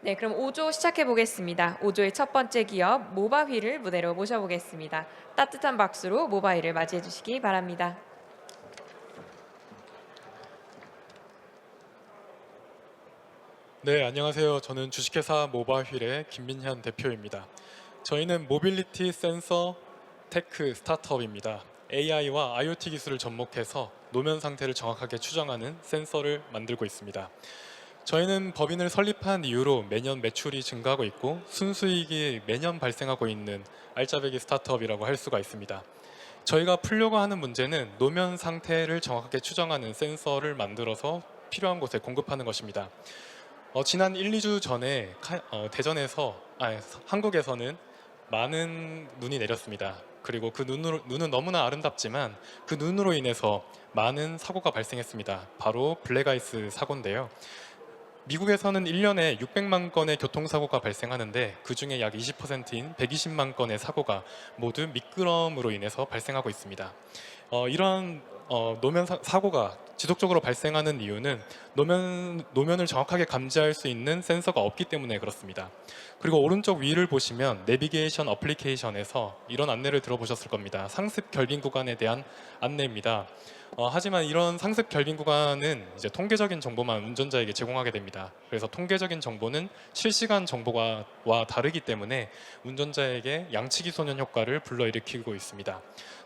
네, 그럼 5조 시작해 보겠습니다. 5조의 첫 번째 기업 모바휠을 무대로 모셔보겠습니다. 따뜻한 박수로 모바휠을 맞이해 주시기 바랍니다. 네, 안녕하세요. 저는 주식회사 모바휠의 김민현 대표입니다. 저희는 모빌리티 센서 테크 스타트업입니다. AI와 IoT 기술을 접목해서 노면 상태를 정확하게 추정하는 센서를 만들고 있습니다. 저희는 법인을 설립한 이후로 매년 매출이 증가하고 있고 순수익이 매년 발생하고 있는 알짜배기 스타트업이라고 할 수가 있습니다. 저희가 풀려고 하는 문제는 노면 상태를 정확하게 추정하는 센서를 만들어서 필요한 곳에 공급하는 것입니다. 지난 1, 2주 전에 한국에서는 많은 눈이 내렸습니다. 그리고 눈은 너무나 아름답지만 그 눈으로 인해서 많은 사고가 발생했습니다. 바로 블랙아이스 사고인데요. 미국에서는 1년에 600만 건의 교통사고가 발생하는데 그 중에 약 20%인 120만 건의 사고가 모두 미끄럼으로 인해서 발생하고 있습니다. 이런 노면 사고가 지속적으로 발생하는 이유는 노면을 정확하게 감지할 수 있는 센서가 없기 때문에 그렇습니다. 그리고 오른쪽 위를 보시면 내비게이션 어플리케이션에서 이런 안내를 들어보셨을 겁니다. 상습 결빙 구간에 대한 안내입니다. 하지만 이런 상습 결빙 구간은 이제 통계적인 정보만 운전자에게 제공하게 됩니다. 그래서 통계적인 정보는 실시간 정보와 다르기 때문에 운전자에게 양치기 소년 효과를 불러일으키고 있습니다.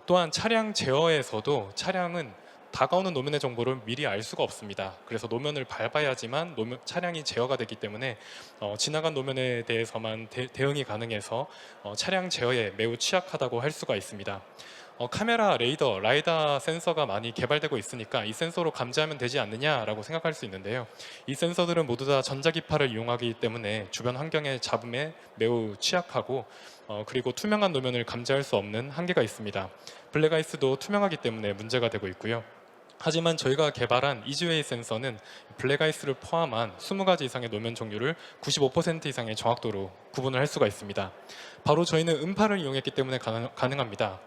또한 차량 제어에서도 차량은 다가오는 노면의 정보를 미리 알 수가 없습니다. 그래서 노면을 밟아야지만 차량이 제어가 되기 때문에 지나간 노면에 대해서만 대응이 가능해서 차량 제어에 매우 취약하다고 할 수가 있습니다. 카메라, 레이더, 라이다 센서가 많이 개발되고 있으니까 이 센서로 감지하면 되지 않느냐라고 생각할 수 있는데요. 이 센서들은 모두 다 전자기파를 이용하기 때문에 주변 환경의 잡음에 매우 취약하고 그리고 투명한 노면을 감지할 수 없는 한계가 있습니다. 블랙아이스도 투명하기 때문에 문제가 되고 있고요. 하지만 저희가 개발한 이지웨이 센서는 블랙아이스를 포함한 20가지 이상의 노면 종류를 95% 이상의 정확도로 구분을 할 수가 있습니다. 바로 저희는 음파를 이용했기 때문에 가능합니다.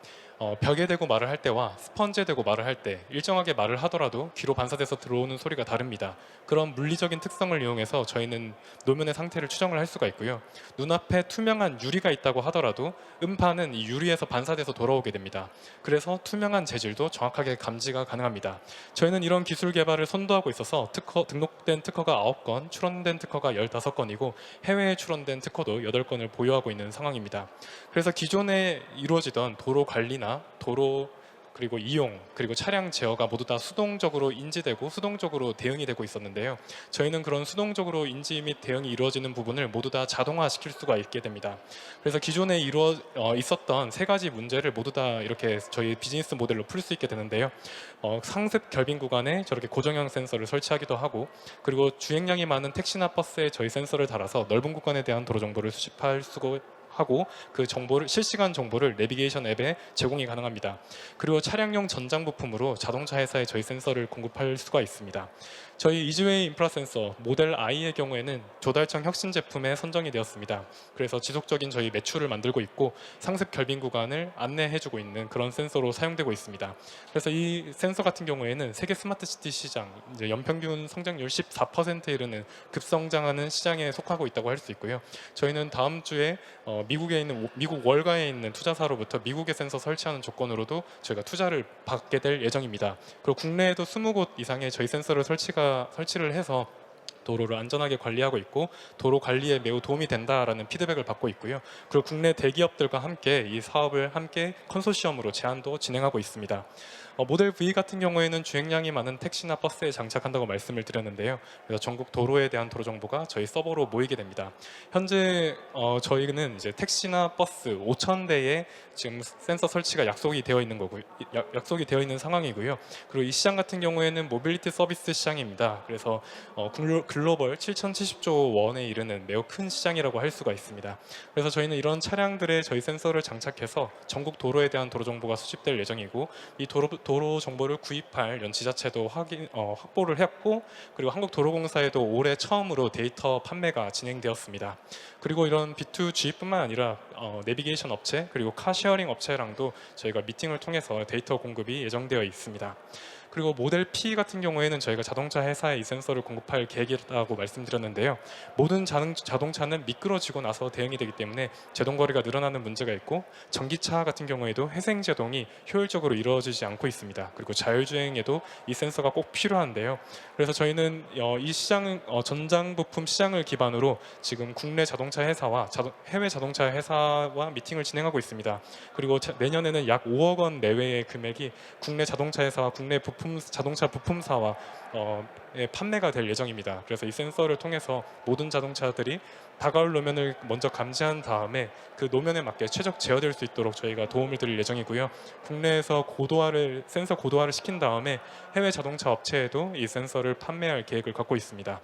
벽에 대고 말을 할 때와 스펀지에 대고 말을 할 때 일정하게 말을 하더라도 귀로 반사돼서 들어오는 소리가 다릅니다. 그런 물리적인 특성을 이용해서 저희는 노면의 상태를 추정을 할 수가 있고요. 눈앞에 투명한 유리가 있다고 하더라도 음파는 이 유리에서 반사돼서 돌아오게 됩니다. 그래서 투명한 재질도 정확하게 감지가 가능합니다. 저희는 이런 기술 개발을 선도하고 있어서 등록된 특허가 9건, 출원된 특허가 15건이고 해외에 출원된 특허도 8건을 보유하고 있는 상황입니다. 그래서 기존에 이루어지던 도로 관리나 도로 그리고 이용 그리고 차량 제어가 모두 다 수동적으로 인지되고 수동적으로 대응이 되고 있었는데요. 저희는 그런 수동적으로 인지 및 대응이 이루어지는 부분을 모두 다 자동화시킬 수가 있게 됩니다. 그래서 기존에 있었던 3가지 문제를 모두 다 이렇게 저희 비즈니스 모델로 풀 수 있게 되는데요. 상습 결빙 구간에 저렇게 고정형 센서를 설치하기도 하고 그리고 주행량이 많은 택시나 버스에 저희 센서를 달아서 넓은 구간에 대한 도로 정보를 수집할 수가 하고 그 정보를 실시간 정보를 내비게이션 앱에 제공이 가능합니다. 그리고 차량용 전장 부품으로 자동차 회사에 저희 센서를 공급할 수가 있습니다. 저희 이즈웨이 인프라 센서 모델 I의 경우에는 조달청 혁신 제품에 선정이 되었습니다. 그래서 지속적인 저희 매출을 만들고 있고 상습 결빙 구간을 안내해주고 있는 그런 센서로 사용되고 있습니다. 그래서 이 센서 같은 경우에는 세계 스마트시티 시장 이제 연평균 성장률 14%에 이르는 급성장하는 시장에 속하고 있다고 할 수 있고요. 저희는 다음 주에 미국 월가에 있는 투자사로부터 미국의 센서 설치하는 조건으로도 저희가 투자를 받게 될 예정입니다. 그리고 국내에도 20곳 이상의 저희 센서를 설치를 해서 도로를 안전하게 관리하고 있고 도로 관리에 매우 도움이 된다라는 피드백을 받고 있고요. 그리고 국내 대기업들과 함께 이 사업을 함께 컨소시엄으로 제안도 진행하고 있습니다. 모델 V 같은 경우에는 주행량이 많은 택시나 버스에 장착한다고 말씀을 드렸는데요. 그래서 전국 도로에 대한 도로 정보가 저희 서버로 모이게 됩니다. 현재 저희는 이제 택시나 버스 5,000대에 지금 센서 설치가 약속이 되어 있는 상황이고요. 그리고 이 시장 같은 경우에는 모빌리티 서비스 시장입니다. 그래서 글로벌 7,070조 원에 이르는 매우 큰 시장이라고 할 수가 있습니다. 그래서 저희는 이런 차량들에 저희 센서를 장착해서 전국 도로에 대한 도로 정보가 수집될 예정이고 이 도로 정보를 구입할 연지자체도 확보를 했고 그리고 한국도로공사에도 올해 처음으로 데이터 판매가 진행되었습니다. 그리고 이런 B2G뿐만 아니라 내비게이션 업체 그리고 카쉐어링 업체랑도 저희가 미팅을 통해서 데이터 공급이 예정되어 있습니다. 그리고 모델 P 같은 경우에는 저희가 자동차 회사에 이 센서를 공급할 계획이라고 말씀드렸는데요. 모든 자동차는 미끄러지고 나서 대응이 되기 때문에 제동 거리가 늘어나는 문제가 있고, 전기차 같은 경우에도 회생 제동이 효율적으로 이루어지지 않고 있습니다. 그리고 자율주행에도 이 센서가 꼭 필요한데요. 그래서 저희는 이 시장은 전장 부품 시장을 기반으로 지금 국내 자동차 회사와 해외 자동차 회사와 미팅을 진행하고 있습니다. 그리고 내년에는 약 5억 원 내외의 금액이 국내 자동차 회사와 국내 자동차 부품사와 판매가 될 예정입니다. 그래서 이 센서를 통해서 모든 자동차들이 다가올 노면을 먼저 감지한 다음에 그 노면에 맞게 최적 제어될 수 있도록 저희가 도움을 드릴 예정이고요. 국내에서 센서 고도화를 시킨 다음에 해외 자동차 업체에도 이 센서를 판매할 계획을 갖고 있습니다.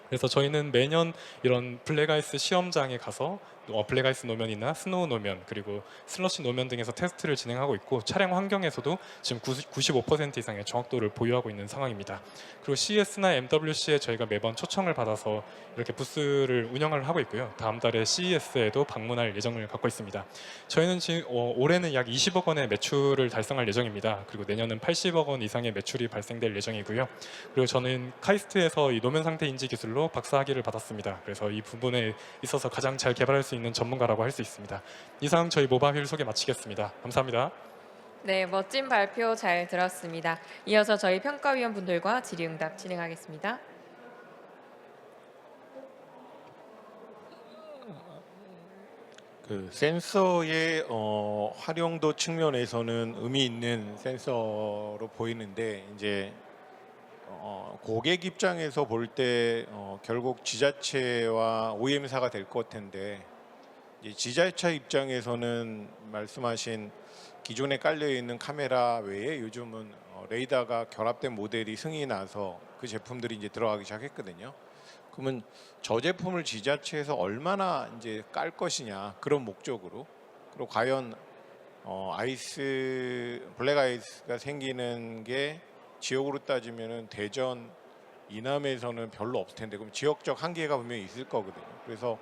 그래서 저희는 매년 이런 블랙아이스 시험장에 가서 블랙아이스 노면이나 스노우 노면, 그리고 슬러시 노면 등에서 테스트를 진행하고 있고, 차량 환경에서도 지금 95% 이상의 정확도를 보유하고 있는 상황입니다. 그리고 CES나 MWC에 저희가 매번 초청을 받아서 이렇게 부스를 운영을 하고 있고요. 다음 달에 CES에도 방문할 예정을 갖고 있습니다. 저희는 지금 올해는 약 20억 원의 매출을 달성할 예정입니다. 그리고 내년은 80억 원 이상의 매출이 발생될 예정이고요. 그리고 저는 카이스트에서 이 노면 상태 인지 기술로 박사학위를 받았습니다. 그래서 이 부분에 있어서 가장 잘 개발할 수 있는 전문가라고 할 수 있습니다. 이상 저희 모바휠 소개 마치겠습니다. 감사합니다. 네, 멋진 발표 잘 들었습니다. 이어서 저희 평가위원분들과 질의응답 진행하겠습니다. 그 센서의 활용도 측면에서는 의미 있는 센서로 보이는데, 이제 고객 입장에서 볼 때 결국 지자체와 OEM사가 될 것 텐데, 이제 지자체 입장에서는 말씀하신 기존에 깔려 있는 카메라 외에 요즘은 레이더가 결합된 모델이 승인이 나서 그 제품들이 이제 들어가기 시작했거든요. 그러면 저 제품을 지자체에서 얼마나 이제 깔 것이냐, 그런 목적으로, 그리고 과연 블랙 아이스가 생기는 게 지역으로 따지면은 대전 이남에서는 별로 없을 텐데, 그럼 지역적 한계가 분명히 있을 거거든요. 그래서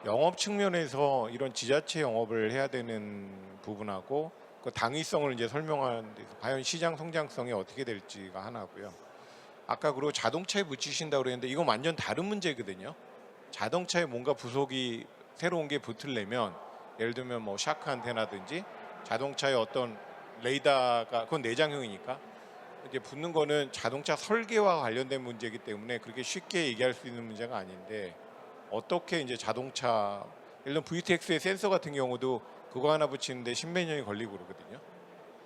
영업 측면에서 이런 지자체 영업을 해야 되는 부분하고 그 당위성을 이제 설명하는 데서 과연 시장 성장성이 어떻게 될지가 하나고요. 아까 그리고 자동차에 붙이신다고 그랬는데 이건 완전 다른 문제거든요. 자동차에 뭔가 부속이 새로운 게 붙으려면, 예를 들면 뭐 샤크 안테나든지 자동차의 어떤 레이더가, 그건 내장형이니까 이제 붙는 거는 자동차 설계와 관련된 문제이기 때문에 그렇게 쉽게 얘기할 수 있는 문제가 아닌데, 어떻게 이제 자동차, 예를 들면 VTX의 센서 같은 경우도 그거 하나 붙이는데 십몇 년이 걸리고 그러거든요.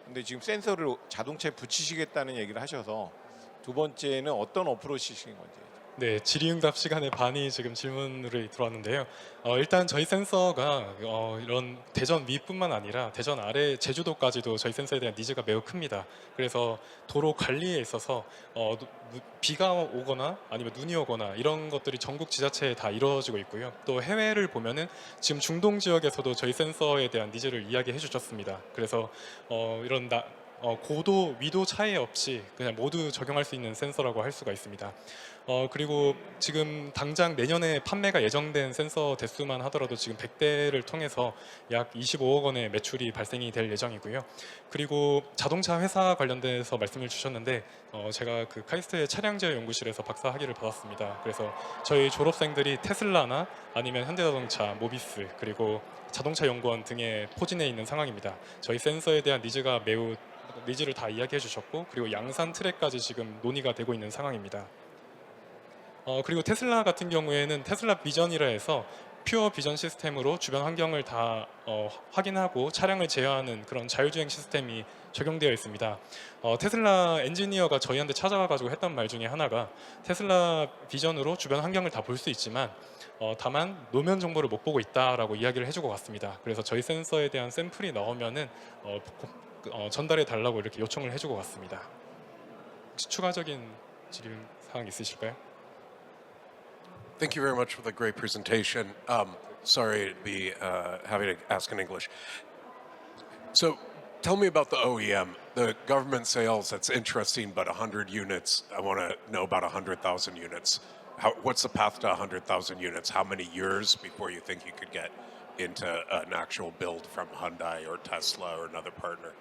근데 지금 센서를 자동차에 붙이시겠다는 얘기를 하셔서, 두 번째는 어떤 어프로치이신 건지. 네, 질의응답 시간에 반이 지금 질문으로 들어왔는데요. 일단 저희 센서가 이런 대전 위뿐만 아니라 대전 아래 제주도까지도 저희 센서에 대한 니즈가 매우 큽니다. 그래서 도로 관리에 있어서 비가 오거나 아니면 눈이 오거나 이런 것들이 전국 지자체에 다 이루어지고 있고요. 또 해외를 보면은 지금 중동 지역에서도 저희 센서에 대한 니즈를 이야기해 주셨습니다. 그래서 이런 고도, 위도 차이 없이 그냥 모두 적용할 수 있는 센서라고 할 수가 있습니다. 그리고 지금 당장 내년에 판매가 예정된 센서 대수만 하더라도 지금 100대를 통해서 약 25억 원의 매출이 발생이 될 예정이고요. 그리고 자동차 회사 관련돼서 말씀을 주셨는데, 제가 그 카이스트의 차량 제어 연구실에서 박사 학위를 받았습니다. 그래서 저희 졸업생들이 테슬라나 아니면 현대자동차, 모비스, 그리고 자동차 연구원 등에 포진해 있는 상황입니다. 저희 센서에 대한 니즈를 다 이야기해 주셨고, 그리고 양산 트랙까지 지금 논의가 되고 있는 상황입니다. 그리고 테슬라 같은 경우에는 테슬라 비전이라 해서 퓨어 비전 시스템으로 주변 환경을 다 확인하고 차량을 제어하는 그런 자율주행 시스템이 적용되어 있습니다. 테슬라 엔지니어가 저희한테 찾아와가지고 했던 말 중에 하나가, 테슬라 비전으로 주변 환경을 다 볼 수 있지만 다만 노면 정보를 못 보고 있다라고 이야기를 해주고 갔습니다. 그래서 저희 센서에 대한 샘플이 나오면은 전달해 달라고 이렇게 요청을 해주고 갔습니다. 혹시 추가적인 질문 사항 있으실까요? Thank you very much for the great presentation. Sorry to be having to ask in English. So tell me about the OEM. The government sales, that's interesting, but 100 units, I want to know about 100,000 units. What's the path to 100,000 units? How many years before you think you could get into an actual build from Hyundai or Tesla or another partner?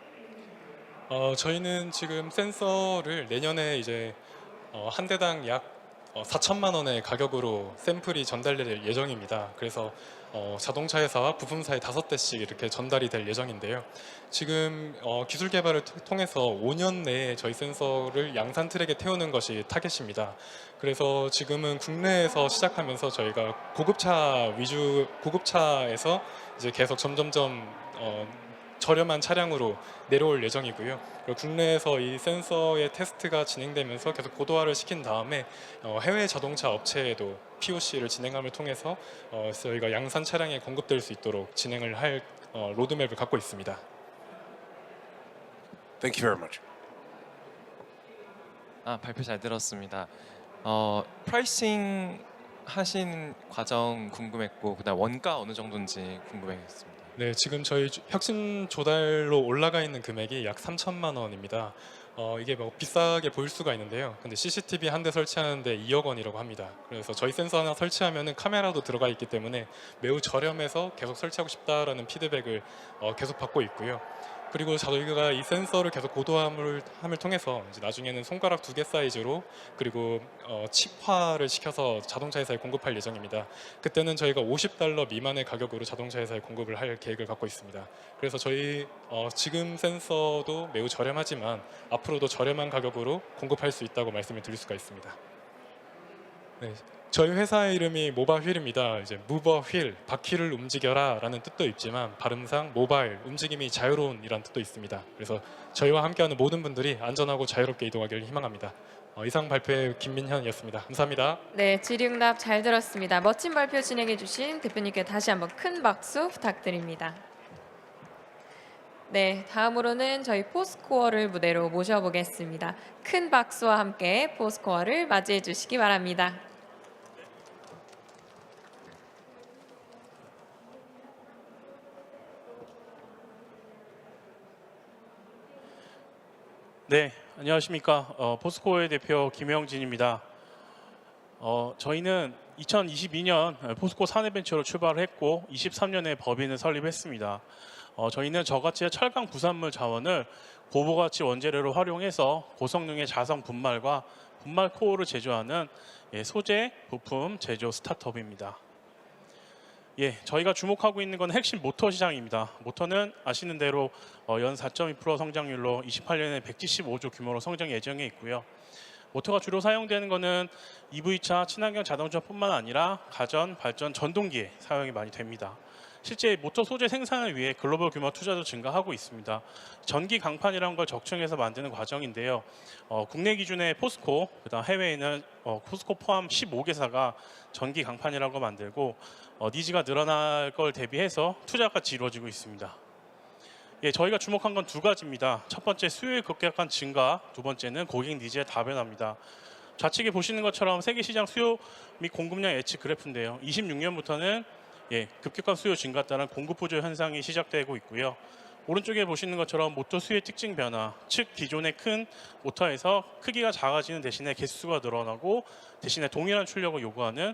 저희는 지금 센서를 내년에 이제 한 대당 약 4천만 원의 가격으로 샘플이 전달될 예정입니다. 그래서 자동차 회사와 부품사에 5대씩 이렇게 전달이 될 예정인데요. 지금 기술 개발을 통해서 5년 내에 저희 센서를 양산 트랙에 태우는 것이 타겟입니다. 그래서 지금은 국내에서 시작하면서 저희가 고급차에서 이제 계속 점점점 저렴한 차량으로 내려올 예정이고요. 그리고 국내에서 이 센서의 테스트가 진행되면서 계속 고도화를 시킨 다음에 해외 자동차 업체에도 POC를 진행함을 통해서 저희가 양산 차량에 공급될 수 있도록 진행을 할 로드맵을 갖고 있습니다. Thank you very much. 발표 잘 들었습니다. 프라이싱 하신 과정 궁금했고 그다음 원가 어느 정도인지 궁금했습니다. 네, 지금 저희 혁신 조달로 올라가 있는 금액이 약 3천만 원입니다. 이게 뭐 비싸게 보일 수가 있는데요. 근데 CCTV 한 대 설치하는데 2억 원이라고 합니다. 그래서 저희 센서 하나 설치하면은 카메라도 들어가 있기 때문에 매우 저렴해서 계속 설치하고 싶다라는 피드백을 계속 받고 있고요. 그리고 저희가 이 센서를 계속 고도화함을 통해서 이제 나중에는 손가락 2개 사이즈로 그리고 칩화를 시켜서 자동차 회사에 공급할 예정입니다. 그때는 저희가 $50 미만의 가격으로 자동차 회사에 공급을 할 계획을 갖고 있습니다. 그래서 저희 지금 센서도 매우 저렴하지만 앞으로도 저렴한 가격으로 공급할 수 있다고 말씀을 드릴 수가 있습니다. 네, 저희 회사의 이름이 모바휠입니다. 이제 무버 휠, 바퀴를 움직여라라는 뜻도 있지만 발음상 모바일, 움직임이 자유로운이란 뜻도 있습니다. 그래서 저희와 함께하는 모든 분들이 안전하고 자유롭게 이동하기를 희망합니다. 이상 발표의 김민현이었습니다. 감사합니다. 네, 질의응답 잘 들었습니다. 멋진 발표 진행해 주신 대표님께 다시 한번 큰 박수 부탁드립니다. 네, 다음으로는 저희 포스코어를 무대로 모셔보겠습니다. 큰 박수와 함께 포스코어를 맞이해 주시기 바랍니다. 네, 안녕하십니까. 포스코의 대표 김영진입니다. 저희는 2022년 포스코 사내벤처로 출발을 했고 23년에 법인을 설립했습니다. 저희는 저가치의 철강 부산물 자원을 고부가치 원재료로 활용해서 고성능의 자성 분말과 분말 코어를 제조하는 소재 부품 제조 스타트업입니다. 저희가 주목하고 있는 건 핵심 모터 시장입니다. 모터는 아시는 대로 연 4.2% 성장률로 28년에 175조 규모로 성장 예정에 있고요. 모터가 주로 사용되는 것은 EV차, 친환경 자동차뿐만 아니라 가전, 발전, 전동기에 사용이 많이 됩니다. 실제 모터 소재 생산을 위해 글로벌 규모 투자도 증가하고 있습니다. 전기 강판이라는 걸 적층해서 만드는 과정인데요. 국내 기준의 포스코, 그다음 해외에는 포스코 포함 15개사가 전기 강판이라고 만들고 니즈가 늘어날 걸 대비해서 투자가 이루어지고 있습니다. 저희가 주목한 건 두 가지입니다. 첫 번째 수요의 급격한 증가, 두 번째는 고객 니즈의 다변화입니다. 좌측에 보시는 것처럼 세계 시장 수요 및 공급량 예측 그래프인데요. 26년부터는 급격한 수요 증가 따른 공급 부조 현상이 시작되고 있고요. 오른쪽에 보시는 것처럼 모터 수요의 특징 변화, 즉 기존의 큰 모터에서 크기가 작아지는 대신에 개수가 늘어나고 대신에 동일한 출력을 요구하는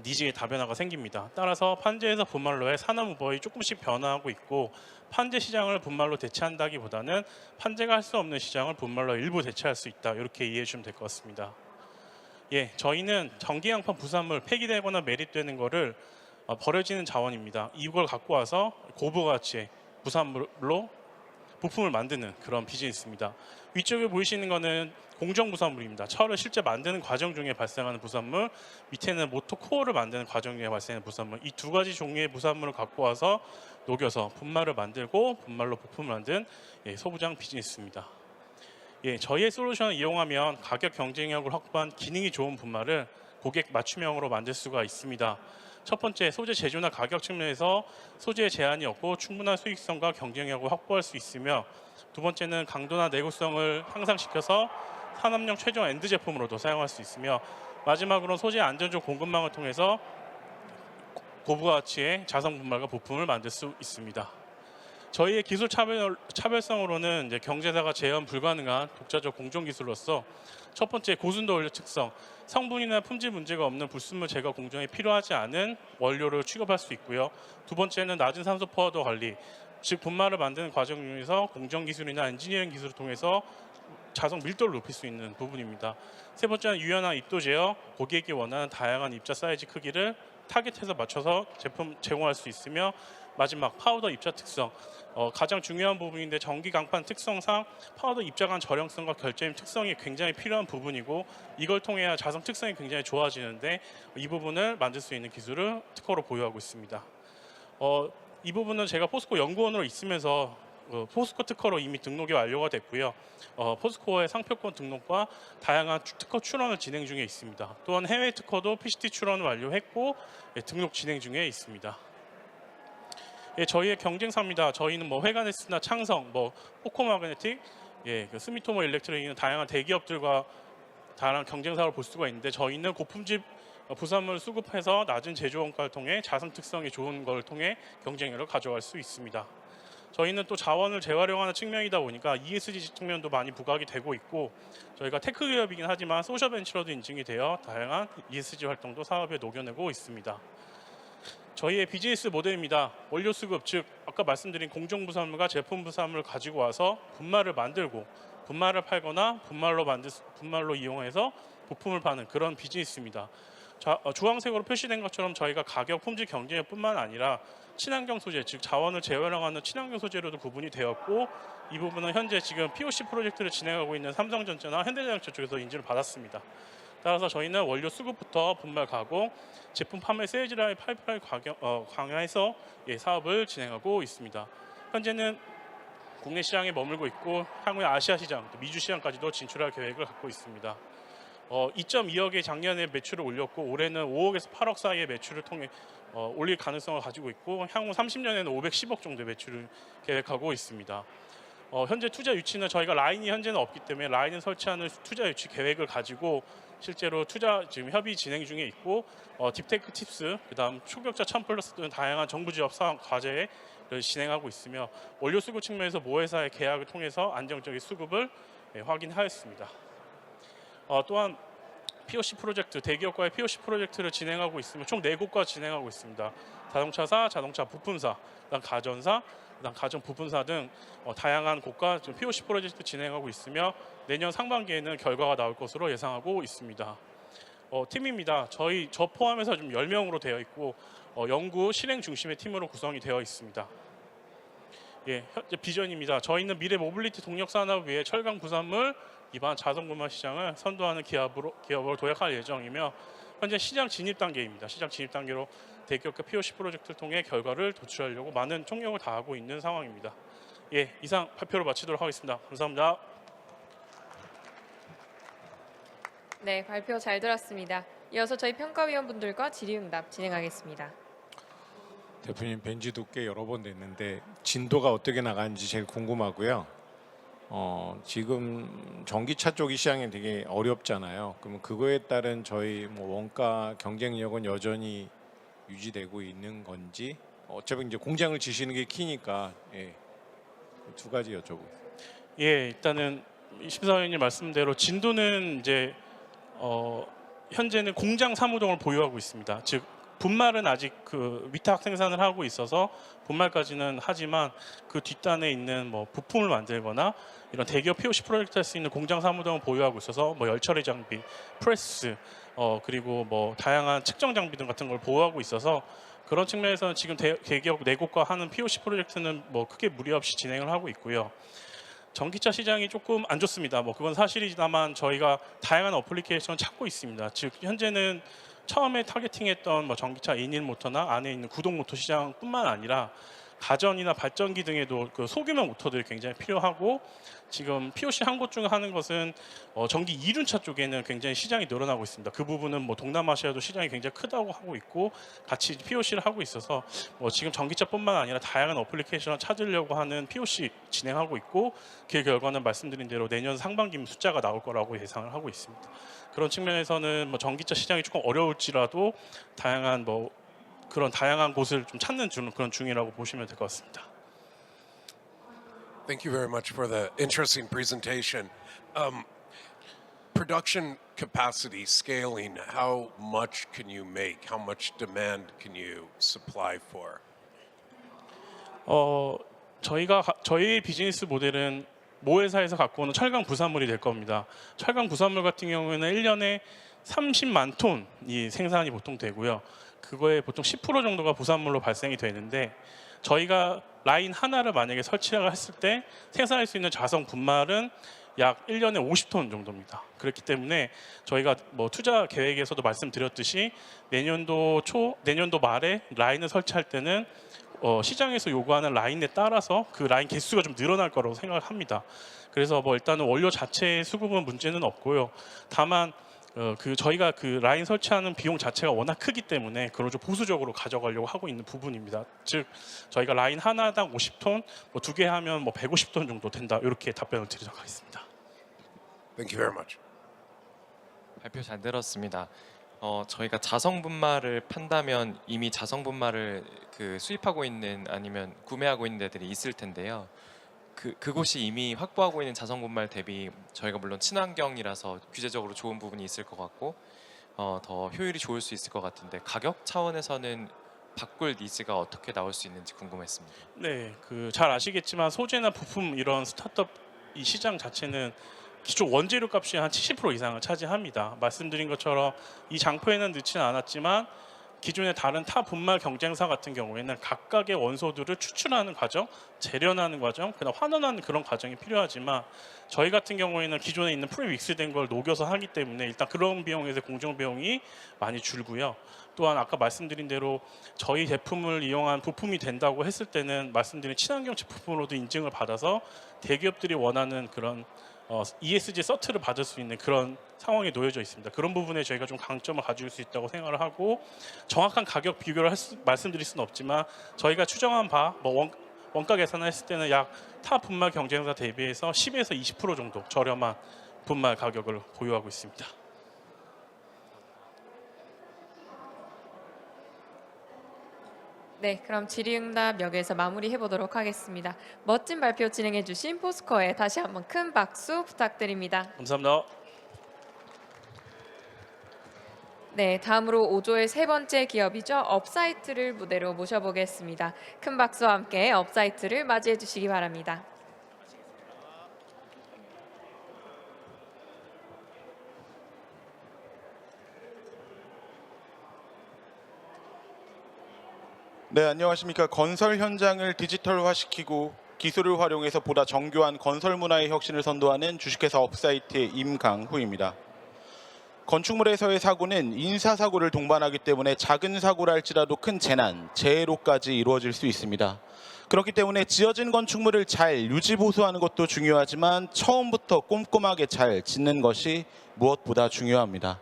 니즈의 다변화가 생깁니다. 따라서 판재에서 분말로의 산업 무버이 조금씩 변화하고 있고 판재 시장을 분말로 대체한다기보다는 판재가 할 수 없는 시장을 분말로 일부 대체할 수 있다. 이렇게 이해해 주시면 될 것 같습니다. 저희는 전기양판 부산물 폐기되거나 매립되는 거를 버려지는 자원입니다. 이걸 갖고 와서 고부가치의 부산물로 부품을 만드는 그런 비즈니스입니다. 위쪽에 보이시는 거는 공정 부산물입니다. 철을 실제 만드는 과정 중에 발생하는 부산물, 밑에는 모터 코어를 만드는 과정 중에 발생하는 부산물. 이 두 가지 종류의 부산물을 갖고 와서 녹여서 분말을 만들고 분말로 부품을 만든 소부장 비즈니스입니다. 저희의 솔루션을 이용하면 가격 경쟁력을 확보한 기능이 좋은 분말을 고객 맞춤형으로 만들 수가 있습니다. 첫 번째, 소재 제조나 가격 측면에서 소재에 제한이 없고 충분한 수익성과 경쟁력을 확보할 수 있으며, 두 번째는 강도나 내구성을 향상시켜서 산업용 최종 엔드 제품으로도 사용할 수 있으며, 마지막으로 소재 안전적 공급망을 통해서 고부가치의 자성 분말과 부품을 만들 수 있습니다. 저희의 기술 차별성으로는 경제사가 재현 불가능한 독자적 공정 기술로서 첫 번째, 고순도 원료 특성, 성분이나 품질 문제가 없는 불순물 제거 공정에 필요하지 않은 원료를 취급할 수 있고요. 두 번째는 낮은 산소 포화도 관리, 즉 분말을 만드는 과정 중에서 공정 기술이나 엔지니어링 기술을 통해서 자석 밀도를 높일 수 있는 부분입니다. 세 번째는 유연한 입도 제어, 고객이 원하는 다양한 입자 사이즈 크기를 타겟해서 맞춰서 제품 제공할 수 있으며, 마지막 파우더 입자 특성, 가장 중요한 부분인데 전기 강판 특성상 파우더 입자 간 저령성과 결제임 특성이 굉장히 필요한 부분이고, 이걸 통해야 자석 특성이 굉장히 좋아지는데 이 부분을 만들 수 있는 기술을 특허로 보유하고 있습니다. 이 부분은 제가 포스코 연구원으로 있으면서 포스코 특허로 이미 등록이 완료가 됐고요. 포스코의 상표권 등록과 다양한 특허 출원을 진행 중에 있습니다. 또한 해외 특허도 PCT 출원을 완료했고 등록 진행 중에 있습니다. 저희의 경쟁사입니다. 저희는 뭐 회가네스나 창성, 포코마그네틱, 그 스미토모 일렉트로닉은 다양한 대기업들과 다양한 경쟁사를 볼 수가 있는데, 저희는 고품질 부산물을 수급해서 낮은 제조 원가를 통해 자성 특성이 좋은 걸 통해 경쟁력을 가져갈 수 있습니다. 저희는 또 자원을 재활용하는 측면이다 보니까 ESG 측면도 많이 부각이 되고 있고, 저희가 테크 기업이긴 하지만 소셜 벤처로도 인증이 되어 다양한 ESG 활동도 사업에 녹여내고 있습니다. 저희의 비즈니스 모델입니다. 원료 수급, 즉 아까 말씀드린 공정 부산물과 제품 부산물을 가지고 와서 분말을 만들고 분말을 팔거나 분말로 이용해서 부품을 파는 그런 비즈니스입니다. 주황색으로 표시된 것처럼 저희가 가격, 품질 경쟁력뿐만 아니라 친환경 소재, 즉 자원을 재활용하는 친환경 소재로도 구분이 되었고, 이 부분은 현재 지금 POC 프로젝트를 진행하고 있는 삼성전자나 현대자동차 쪽에서 인증을 받았습니다. 따라서 저희는 원료 수급부터 분말 가공, 제품 판매 세일즈 라인 파이프라인 강화해서 사업을 진행하고 있습니다. 현재는 국내 시장에 머물고 있고 향후에 아시아 시장, 미주 시장까지도 진출할 계획을 갖고 있습니다. 2.2억의 작년에 매출을 올렸고 올해는 5억에서 8억 사이의 매출을 통해 올릴 가능성을 가지고 있고, 향후 30년에는 510억 정도의 매출을 계획하고 있습니다. 현재 투자 유치는 저희가 라인이 현재는 없기 때문에 라인을 설치하는 투자 유치 계획을 가지고 실제로 투자 지금 협의 진행 중에 있고, 딥테크 팁스, 그다음 초격자 1000플러스 등 다양한 정부 지원 사업 과제를 진행하고 있으며, 원료 수급 측면에서 모회사의 계약을 통해서 안정적인 수급을 확인하였습니다. 또한 POC 프로젝트, 대기업과의 POC 프로젝트를 진행하고 있으며 총 4곳과 진행하고 있습니다. 자동차사, 자동차 부품사, 그다음 가전사, 그다음 가전 부품사 등 다양한 곳과 지금 POC 프로젝트 진행하고 있으며 내년 상반기에는 결과가 나올 것으로 예상하고 있습니다. 팀입니다. 저 포함해서 좀 10명으로 되어 있고 연구 실행 중심의 팀으로 구성이 되어 있습니다. 현재 비전입니다. 저희는 미래 모빌리티 동력 산업을 위해 철강 부산물 기반 자동 분말 시장을 선도하는 기업으로 도약할 예정이며, 현재 시장 진입 단계입니다. 시장 진입 단계로 대기업과 POC 프로젝트를 통해 결과를 도출하려고 많은 총력을 다하고 있는 상황입니다. 이상 발표를 마치도록 하겠습니다. 감사합니다. 네, 발표 잘 들었습니다. 이어서 저희 평가위원분들과 질의응답 진행하겠습니다. 대표님 뵌지도 꽤 여러 번 됐는데 진도가 어떻게 나가는지 제일 궁금하고요. 지금 전기차 쪽이 시장이 되게 어렵잖아요. 그러면 그거에 따른 저희 원가 경쟁력은 여전히 유지되고 있는 건지, 어차피 이제 공장을 지시는 게 키니까 두 가지 여쭤보겠습니다. 일단은 심사위원님 말씀대로 진도는 이제 현재는 공장 사무동을 보유하고 있습니다. 즉 분말은 아직 그 위탁 생산을 하고 있어서 분말까지는 하지만 그 뒷단에 있는 부품을 만들거나 이런 대기업 POC 프로젝트 할 수 있는 공장 사무동을 보유하고 있어서 열처리 장비, 프레스, 그리고 다양한 측정 장비 등 같은 걸 보유하고 있어서 그런 측면에서는 지금 대기업 4곳과 하는 POC 프로젝트는 크게 무리 없이 진행을 하고 있고요. 전기차 시장이 조금 안 좋습니다. 그건 사실이지만 저희가 다양한 어플리케이션을 찾고 있습니다. 즉 현재는 처음에 타겟팅했던 전기차 인일 모터나 안에 있는 구동 모터 시장뿐만 아니라 가전이나 발전기 등에도 그 소규모 모터들이 굉장히 필요하고, 지금 POC 한 곳 중 하는 것은 전기 이륜차 쪽에는 굉장히 시장이 늘어나고 있습니다. 그 부분은 동남아시아도 시장이 굉장히 크다고 하고 있고 같이 POC를 하고 있어서 지금 전기차뿐만 아니라 다양한 어플리케이션을 찾으려고 하는 POC 진행하고 있고, 그 결과는 말씀드린 대로 내년 상반기면 숫자가 나올 거라고 예상을 하고 있습니다. 그런 측면에서는 전기차 시장이 조금 어려울지라도 그런 다양한 곳을 좀 찾는 그런 중이라고 보시면 될 것 같습니다. Thank you very much for the interesting presentation. Production capacity scaling, how much can you make? How much demand can you supply for? 저희 비즈니스 모델은 모 회사에서 갖고 오는 철강 부산물이 될 겁니다. 철강 부산물 같은 경우에는 1년에 30만 톤이 생산이 보통 되고요. 그거에 보통 10% 정도가 부산물로 발생이 되는데 저희가 라인 하나를 만약에 설치를 했을 때 생산할 수 있는 자성 분말은 약 1년에 50톤 정도입니다. 그렇기 때문에 저희가 뭐 투자 계획에서도 말씀드렸듯이 내년도 말에 라인을 설치할 때는 시장에서 요구하는 라인에 따라서 그 라인 개수가 좀 늘어날 거라고 생각을 합니다. 그래서 뭐 일단은 원료 자체의 수급은 문제는 없고요. 다만 저희가 그 라인 설치하는 비용 자체가 워낙 크기 때문에 그걸 좀 보수적으로 가져가려고 하고 있는 부분입니다. 즉 저희가 라인 하나당 50톤, 뭐 2개 하면 뭐 150톤 정도 된다. 이렇게 답변을 드리도록 하겠습니다. Thank you very much. 발표 잘 들었습니다. 저희가 자성 분말을 판다면 이미 자성 분말을 수입하고 있는 아니면 구매하고 있는 데들이 있을 텐데요. 그곳이 이미 확보하고 있는 자성 분말 대비 저희가 물론 친환경이라서 규제적으로 좋은 부분이 있을 것 같고 더 효율이 좋을 수 있을 것 같은데 가격 차원에서는 바꿀 니즈가 어떻게 나올 수 있는지 궁금했습니다. 네, 잘 아시겠지만 소재나 부품 이런 스타트업 이 시장 자체는 기존 원재료 값이 한 70% 이상을 차지합니다. 말씀드린 것처럼 이 장표에는 넣지는 않았지만 기존의 다른 타 분말 경쟁사 같은 경우에는 각각의 원소들을 추출하는 과정, 재련하는 과정, 그다음 환원하는 그런 과정이 필요하지만 저희 같은 경우에는 기존에 있는 프리믹스된 걸 녹여서 하기 때문에 일단 그런 비용에서 공정 비용이 많이 줄고요. 또한 아까 말씀드린 대로 저희 제품을 이용한 부품이 된다고 했을 때는 말씀드린 친환경 제품으로도 인증을 받아서 대기업들이 원하는 그런 ESG 서트를 받을 수 있는 그런 상황에 놓여져 있습니다. 그런 부분에 저희가 좀 강점을 가질 수 있다고 생각을 하고 정확한 가격 비교를 말씀드릴 수는 없지만 저희가 추정한 바 원가 계산을 했을 때는 약 타 분말 경쟁사 대비해서 10에서 20% 정도 저렴한 분말 가격을 보유하고 있습니다. 네, 그럼 질의응답 여기에서 마무리해 보도록 하겠습니다. 멋진 발표 진행해 주신 포스코에 다시 한번 큰 박수 부탁드립니다. 감사합니다. 네, 다음으로 5조의 세 번째 기업이죠. 업사이트를 무대로 모셔보겠습니다. 큰 박수와 함께 업사이트를 맞이해 주시기 바랍니다. 네, 안녕하십니까. 건설 현장을 디지털화시키고 기술을 활용해서 보다 정교한 건설 문화의 혁신을 선도하는 주식회사 업사이트의 임강후입니다. 건축물에서의 사고는 인사사고를 동반하기 때문에 작은 사고라 할지라도 큰 재난, 재해로까지 이루어질 수 있습니다. 그렇기 때문에 지어진 건축물을 잘 유지 보수하는 것도 중요하지만 처음부터 꼼꼼하게 잘 짓는 것이 무엇보다 중요합니다.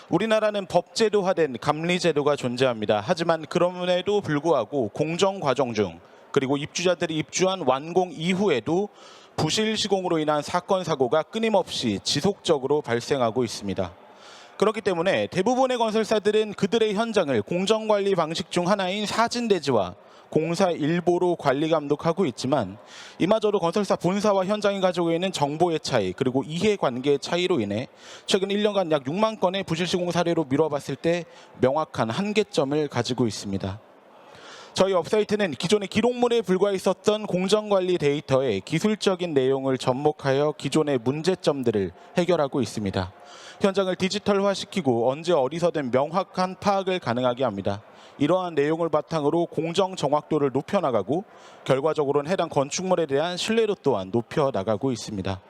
우리나라는 법제도화된 감리제도가 존재합니다. 하지만 그럼에도 불구하고 공정 과정 중 그리고 입주자들이 입주한 완공 이후에도 부실 시공으로 인한 사건 사고가 끊임없이 지속적으로 발생하고 있습니다. 그렇기 때문에 대부분의 건설사들은 그들의 현장을 공정관리 방식 중 하나인 사진대지와 공사 일보로 관리 감독하고 있지만 이마저도 건설사 본사와 현장이 가지고 있는 정보의 차이 그리고 이해관계의 차이로 인해 최근 1년간 약 6만 건의 부실시공 사례로 미뤄봤을 때 명확한 한계점을 가지고 있습니다. 저희 업사이트는 기존의 기록물에 불과했었던 공정관리 데이터의 기술적인 내용을 접목하여 기존의 문제점들을 해결하고 있습니다. 현장을 디지털화시키고 언제 어디서든 명확한 파악을 가능하게 합니다. 이러한 내용을 바탕으로 공정 정확도를 높여나가고 결과적으로는 해당 건축물에 대한 신뢰도 또한 높여나가고 있습니다.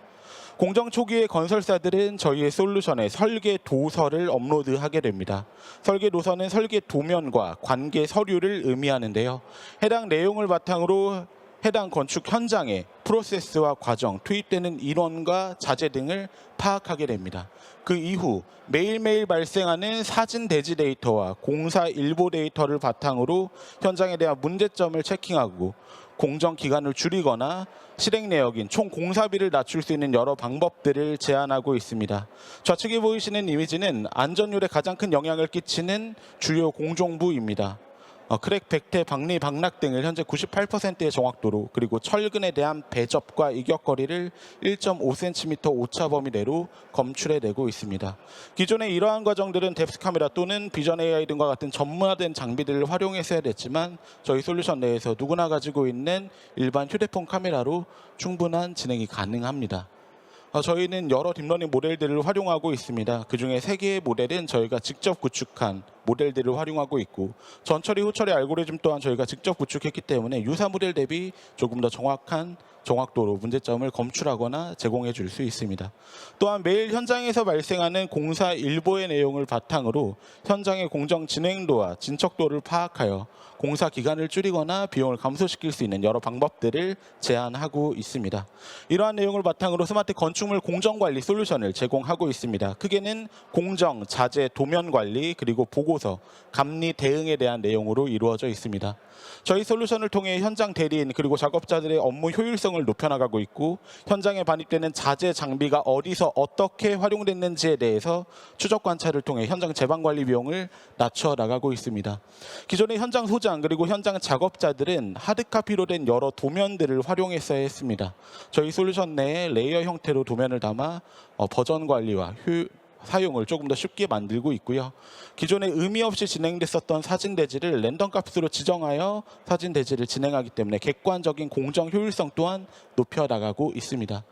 공정 초기의 건설사들은 저희의 솔루션에 설계 도서를 업로드하게 됩니다. 설계 도서는 설계 도면과 관계 서류를 의미하는데요. 해당 내용을 바탕으로 해당 건축 현장의 프로세스와 과정, 투입되는 인원과 자재 등을 파악하게 됩니다. 그 이후 매일매일 발생하는 사진 대지 데이터와 공사 일보 데이터를 바탕으로 현장에 대한 문제점을 체킹하고 공정 기간을 줄이거나 실행 내역인 총 공사비를 낮출 수 있는 여러 방법들을 제안하고 있습니다. 좌측에 보이시는 이미지는 안전율에 가장 큰 영향을 끼치는 주요 공정부입니다. 크랙, 백태, 박리, 박락 등을 현재 98%의 정확도로, 그리고 철근에 대한 배접과 이격거리를 1.5cm 오차 범위 내로 검출해내고 있습니다. 기존의 이러한 과정들은 뎁스 카메라 또는 비전 AI 등과 같은 전문화된 장비들을 활용해서 해야 됐지만 저희 솔루션 내에서 누구나 가지고 있는 일반 휴대폰 카메라로 충분한 진행이 가능합니다. 저희는 여러 딥러닝 모델들을 활용하고 있습니다. 그중에 3개의 모델은 저희가 직접 구축한 모델들을 활용하고 있고, 전처리 후처리 알고리즘 또한 저희가 직접 구축했기 때문에 유사 모델 대비 조금 더 정확한 정확도로 문제점을 검출하거나 제공해 줄 수 있습니다. 또한 매일 현장에서 발생하는 공사 일보의 내용을 바탕으로 현장의 공정 진행도와 진척도를 파악하여 공사 기간을 줄이거나 비용을 감소시킬 수 있는 여러 방법들을 제안하고 있습니다. 이러한 내용을 바탕으로 스마트 건축물 공정관리 솔루션을 제공하고 있습니다. 크게는 공정, 자재, 도면 관리, 그리고 보고서, 감리 대응에 대한 내용으로 이루어져 있습니다. 저희 솔루션을 통해 현장 대리인 그리고 작업자들의 업무 효율성을 높여나가고 있고, 현장에 반입되는 자재 장비가 어디서 어떻게 활용됐는지에 대해서 추적 관찰을 통해 현장 재방 관리 비용을 낮춰 나가고 있습니다. 기존의 현장 소장 그리고 현장 작업자들은 하드카피로 된 여러 도면들을 활용했어야 했습니다. 저희 솔루션 내에 레이어 형태로 도면을 담아 버전 관리와 사용을 조금 더 쉽게 만들고 있고요. 기존에 의미 없이 진행됐었던 사진 대지를 랜덤 값으로 지정하여 사진 대지를 진행하기 때문에 객관적인 공정 효율성 또한 높여나가고 있습니다.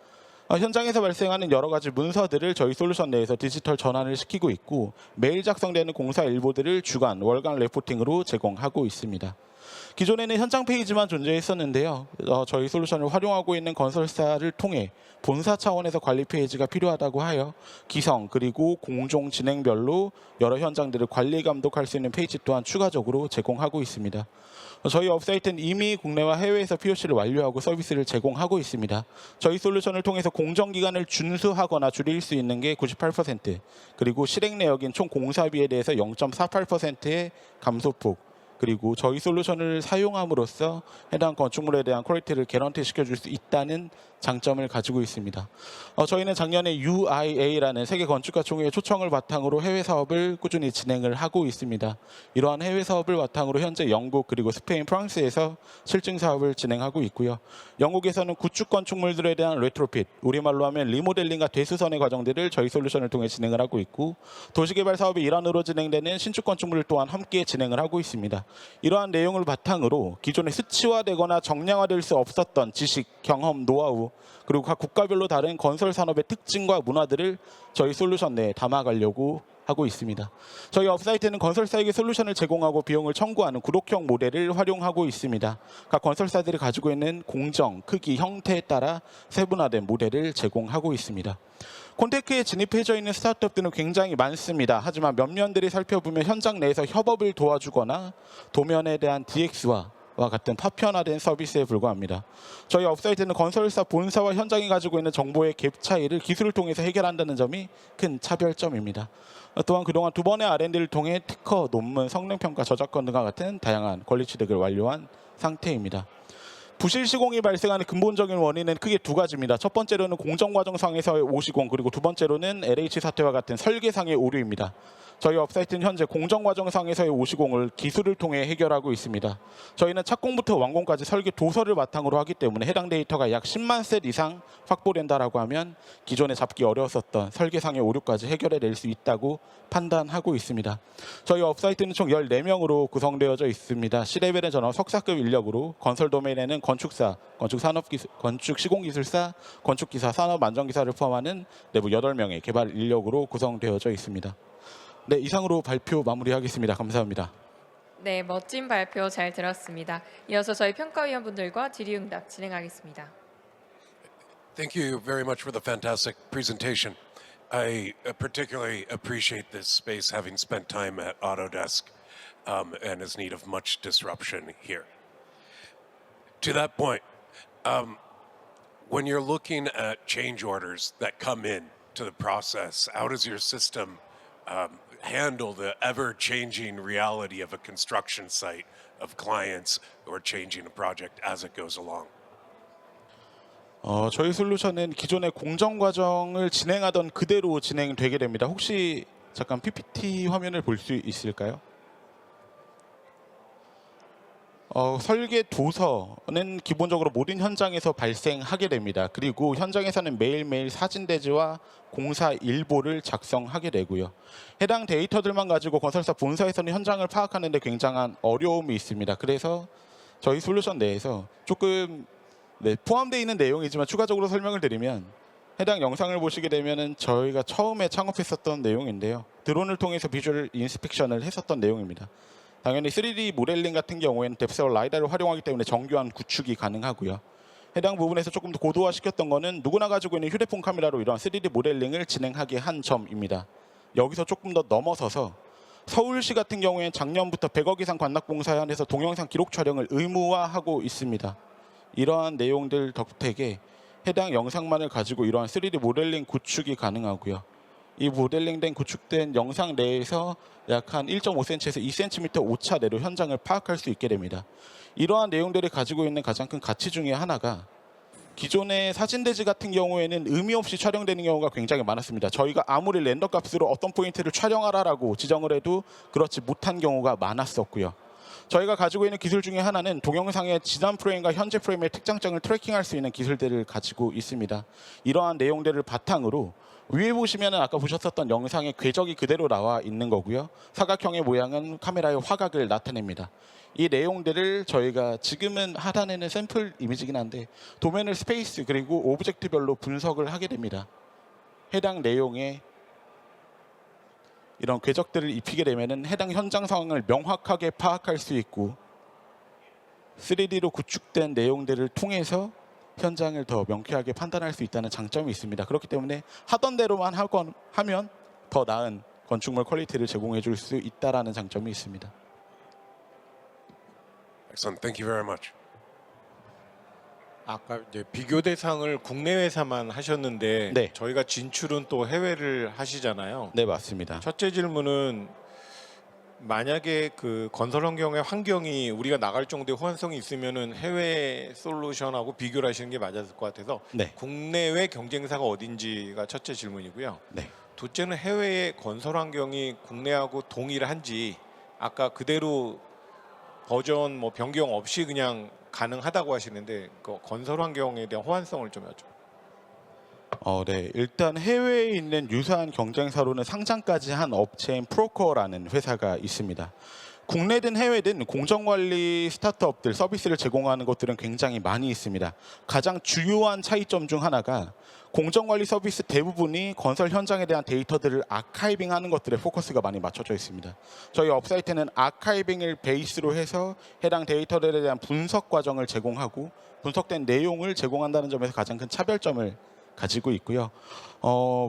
현장에서 발생하는 여러 가지 문서들을 저희 솔루션 내에서 디지털 전환을 시키고 있고, 매일 작성되는 공사 일보들을 주간, 월간 레포팅으로 제공하고 있습니다. 기존에는 현장 페이지만 존재했었는데요. 저희 솔루션을 활용하고 있는 건설사를 통해 본사 차원에서 관리 페이지가 필요하다고 하여 기성 그리고 공종 진행별로 여러 현장들을 관리 감독할 수 있는 페이지 또한 추가적으로 제공하고 있습니다. 저희 업사이트는 이미 국내와 해외에서 POC를 완료하고 서비스를 제공하고 있습니다. 저희 솔루션을 통해서 공정기간을 준수하거나 줄일 수 있는 게 98%, 그리고 실행 내역인 총 공사비에 대해서 0.48%의 감소폭, 그리고 저희 솔루션을 사용함으로써 해당 건축물에 대한 퀄리티를 개런티 시켜줄 수 있다는 장점을 가지고 있습니다. 저희는 작년에 UIA라는 세계 건축가 총회의 초청을 바탕으로 해외 사업을 꾸준히 진행을 하고 있습니다. 이러한 해외 사업을 바탕으로 현재 영국 그리고 스페인, 프랑스에서 실증 사업을 진행하고 있고요. 영국에서는 구축 건축물들에 대한 레트로핏, 우리말로 하면 리모델링과 대수선의 과정들을 저희 솔루션을 통해 진행을 하고 있고, 도시개발 사업의 일환으로 진행되는 신축 건축물 또한 함께 진행을 하고 있습니다. 이러한 내용을 바탕으로 기존에 수치화되거나 정량화될 수 없었던 지식, 경험, 노하우, 그리고 각 국가별로 다른 건설 산업의 특징과 문화들을 저희 솔루션 내에 담아가려고 하고 있습니다. 저희 업사이트는 건설사에게 솔루션을 제공하고 비용을 청구하는 구독형 모델을 활용하고 있습니다. 각 건설사들이 가지고 있는 공정, 크기, 형태에 따라 세분화된 모델을 제공하고 있습니다. 콘테크에 진입해져 있는 스타트업들은 굉장히 많습니다. 하지만 몇몇들이 살펴보면 현장 내에서 협업을 도와주거나 도면에 대한 DX와 같은 파편화된 서비스에 불과합니다. 저희 업사이트는 건설사 본사와 현장이 가지고 있는 정보의 갭 차이를 기술을 통해서 해결한다는 점이 큰 차별점입니다. 또한 그동안 2번의 R&D를 통해 특허, 논문, 성능평가, 저작권 등과 같은 다양한 권리 취득을 완료한 상태입니다. 부실 시공이 발생하는 근본적인 원인은 크게 2가지입니다. 첫 번째로는 공정과정상에서의 오시공, 그리고 2번째로는 LH 사태와 같은 설계상의 오류입니다. 저희 업사이트는 현재 공정과정상에서의 오시공을 기술을 통해 해결하고 있습니다. 저희는 착공부터 완공까지 설계 도서를 바탕으로 하기 때문에 해당 데이터가 약 10만 셋 이상 확보된다라고 하면 기존에 잡기 어려웠었던 설계상의 오류까지 해결해낼 수 있다고 판단하고 있습니다. 저희 업사이트는 총 14명으로 구성되어져 있습니다. C레벨은 전원 석사급 인력으로, 건설 도메인에는 건축사, 건축시공기술사, 건축기사, 산업안전기사를 포함하는 내부 8명의 개발 인력으로 구성되어져 있습니다. 네, 이상으로 발표 마무리하겠습니다. 감사합니다. 네, 멋진 발표 잘 들었습니다. 이어서 저희 평가위원분들과 질의응답 진행하겠습니다. Thank you very much for the fantastic presentation. I particularly appreciate this space, having spent time at Autodesk and is in need of much disruption here. To that point, when you're looking at change orders that come in to the process, how does your system handle the ever-changing reality of a construction site, of clients who are changing a project as it goes along? 저희 솔루션은 기존의 공정 과정을 진행하던 그대로 진행되게 됩니다. 혹시 잠깐 PPT 화면을 볼 수 있을까요? 설계 도서는 기본적으로 모든 현장에서 발생하게 됩니다. 그리고 현장에서는 매일매일 사진 대지와 공사 일보를 작성하게 되고요. 해당 데이터들만 가지고 건설사 본사에서는 현장을 파악하는 데 굉장한 어려움이 있습니다. 그래서 저희 솔루션 내에서 조금 포함되어 있는 내용이지만 추가적으로 설명을 드리면, 해당 영상을 보시게 되면은 저희가 처음에 창업했었던 내용인데요. 드론을 통해서 비주얼 인스펙션을 했었던 내용입니다. 당연히 3D 모델링 같은 경우에는 뎁스와 라이다를 활용하기 때문에 정교한 구축이 가능하고요. 해당 부분에서 조금 더 고도화시켰던 거는 누구나 가지고 있는 휴대폰 카메라로 이러한 3D 모델링을 진행하게 한 점입니다. 여기서 조금 더 넘어서서 서울시 같은 경우에는 작년부터 100억 이상 관락봉사에 한해서 동영상 기록 촬영을 의무화하고 있습니다. 이러한 내용들 덕택에 해당 영상만을 가지고 이러한 3D 모델링 구축이 가능하고요. 이 모델링된 구축된 영상 내에서 약 한 1.5cm에서 2cm 오차 내로 현장을 파악할 수 있게 됩니다. 이러한 내용들이 가지고 있는 가장 큰 가치 중에 하나가, 기존의 사진 대지 같은 경우에는 의미 없이 촬영되는 경우가 굉장히 많았습니다. 저희가 아무리 렌더 값으로 어떤 포인트를 촬영하라라고 지정을 해도 그렇지 못한 경우가 많았었고요. 저희가 가지고 있는 기술 중에 하나는 동영상의 지난 프레임과 현재 프레임의 특장점을 트래킹할 수 있는 기술들을 가지고 있습니다. 이러한 내용들을 바탕으로 위에 보시면 아까 보셨었던 영상의 궤적이 그대로 나와 있는 거고요. 사각형의 모양은 카메라의 화각을 나타냅니다. 이 내용들을 저희가 지금은 하단에는 샘플 이미지긴 한데 도면을 스페이스 그리고 오브젝트별로 분석을 하게 됩니다. 해당 내용에 이런 궤적들을 입히게 되면은 해당 현장 상황을 명확하게 파악할 수 있고 3D로 구축된 내용들을 통해서 현장을 더 명쾌하게 판단할 수 있다는 장점이 있습니다. 그렇기 때문에 하던 대로만 하면 더 나은 건축물 퀄리티를 제공해 줄 수 있다라는 장점이 있습니다. Excellent. Thank you very much. 아까 이제 비교 대상을 국내 회사만 하셨는데 네. 저희가 진출은 또 해외를 하시잖아요. 네, 맞습니다. 첫째 질문은 만약에 그 건설 환경이 우리가 나갈 정도의 호환성이 있으면은 해외 솔루션하고 비교를 하시는 게 맞을 것 같아서 네. 국내외 경쟁사가 어딘지가 첫째 질문이고요. 네. 둘째는 해외의 건설 환경이 국내하고 동일한지, 아까 그대로 버전 뭐 변경 없이 그냥 가능하다고 하시는데 그 건설 환경에 대한 호환성을 좀 여쭤. 네. 일단 해외에 있는 유사한 경쟁사로는 상장까지 한 업체인 프로코어라는 회사가 있습니다. 국내든 해외든 공정관리 스타트업들 서비스를 제공하는 것들은 굉장히 많이 있습니다. 가장 주요한 차이점 중 하나가 공정관리 서비스 대부분이 건설 현장에 대한 데이터들을 아카이빙하는 것들에 포커스가 많이 맞춰져 있습니다. 저희 업사이트는 아카이빙을 베이스로 해서 해당 데이터들에 대한 분석 과정을 제공하고 분석된 내용을 제공한다는 점에서 가장 큰 차별점을 가지고 있고요.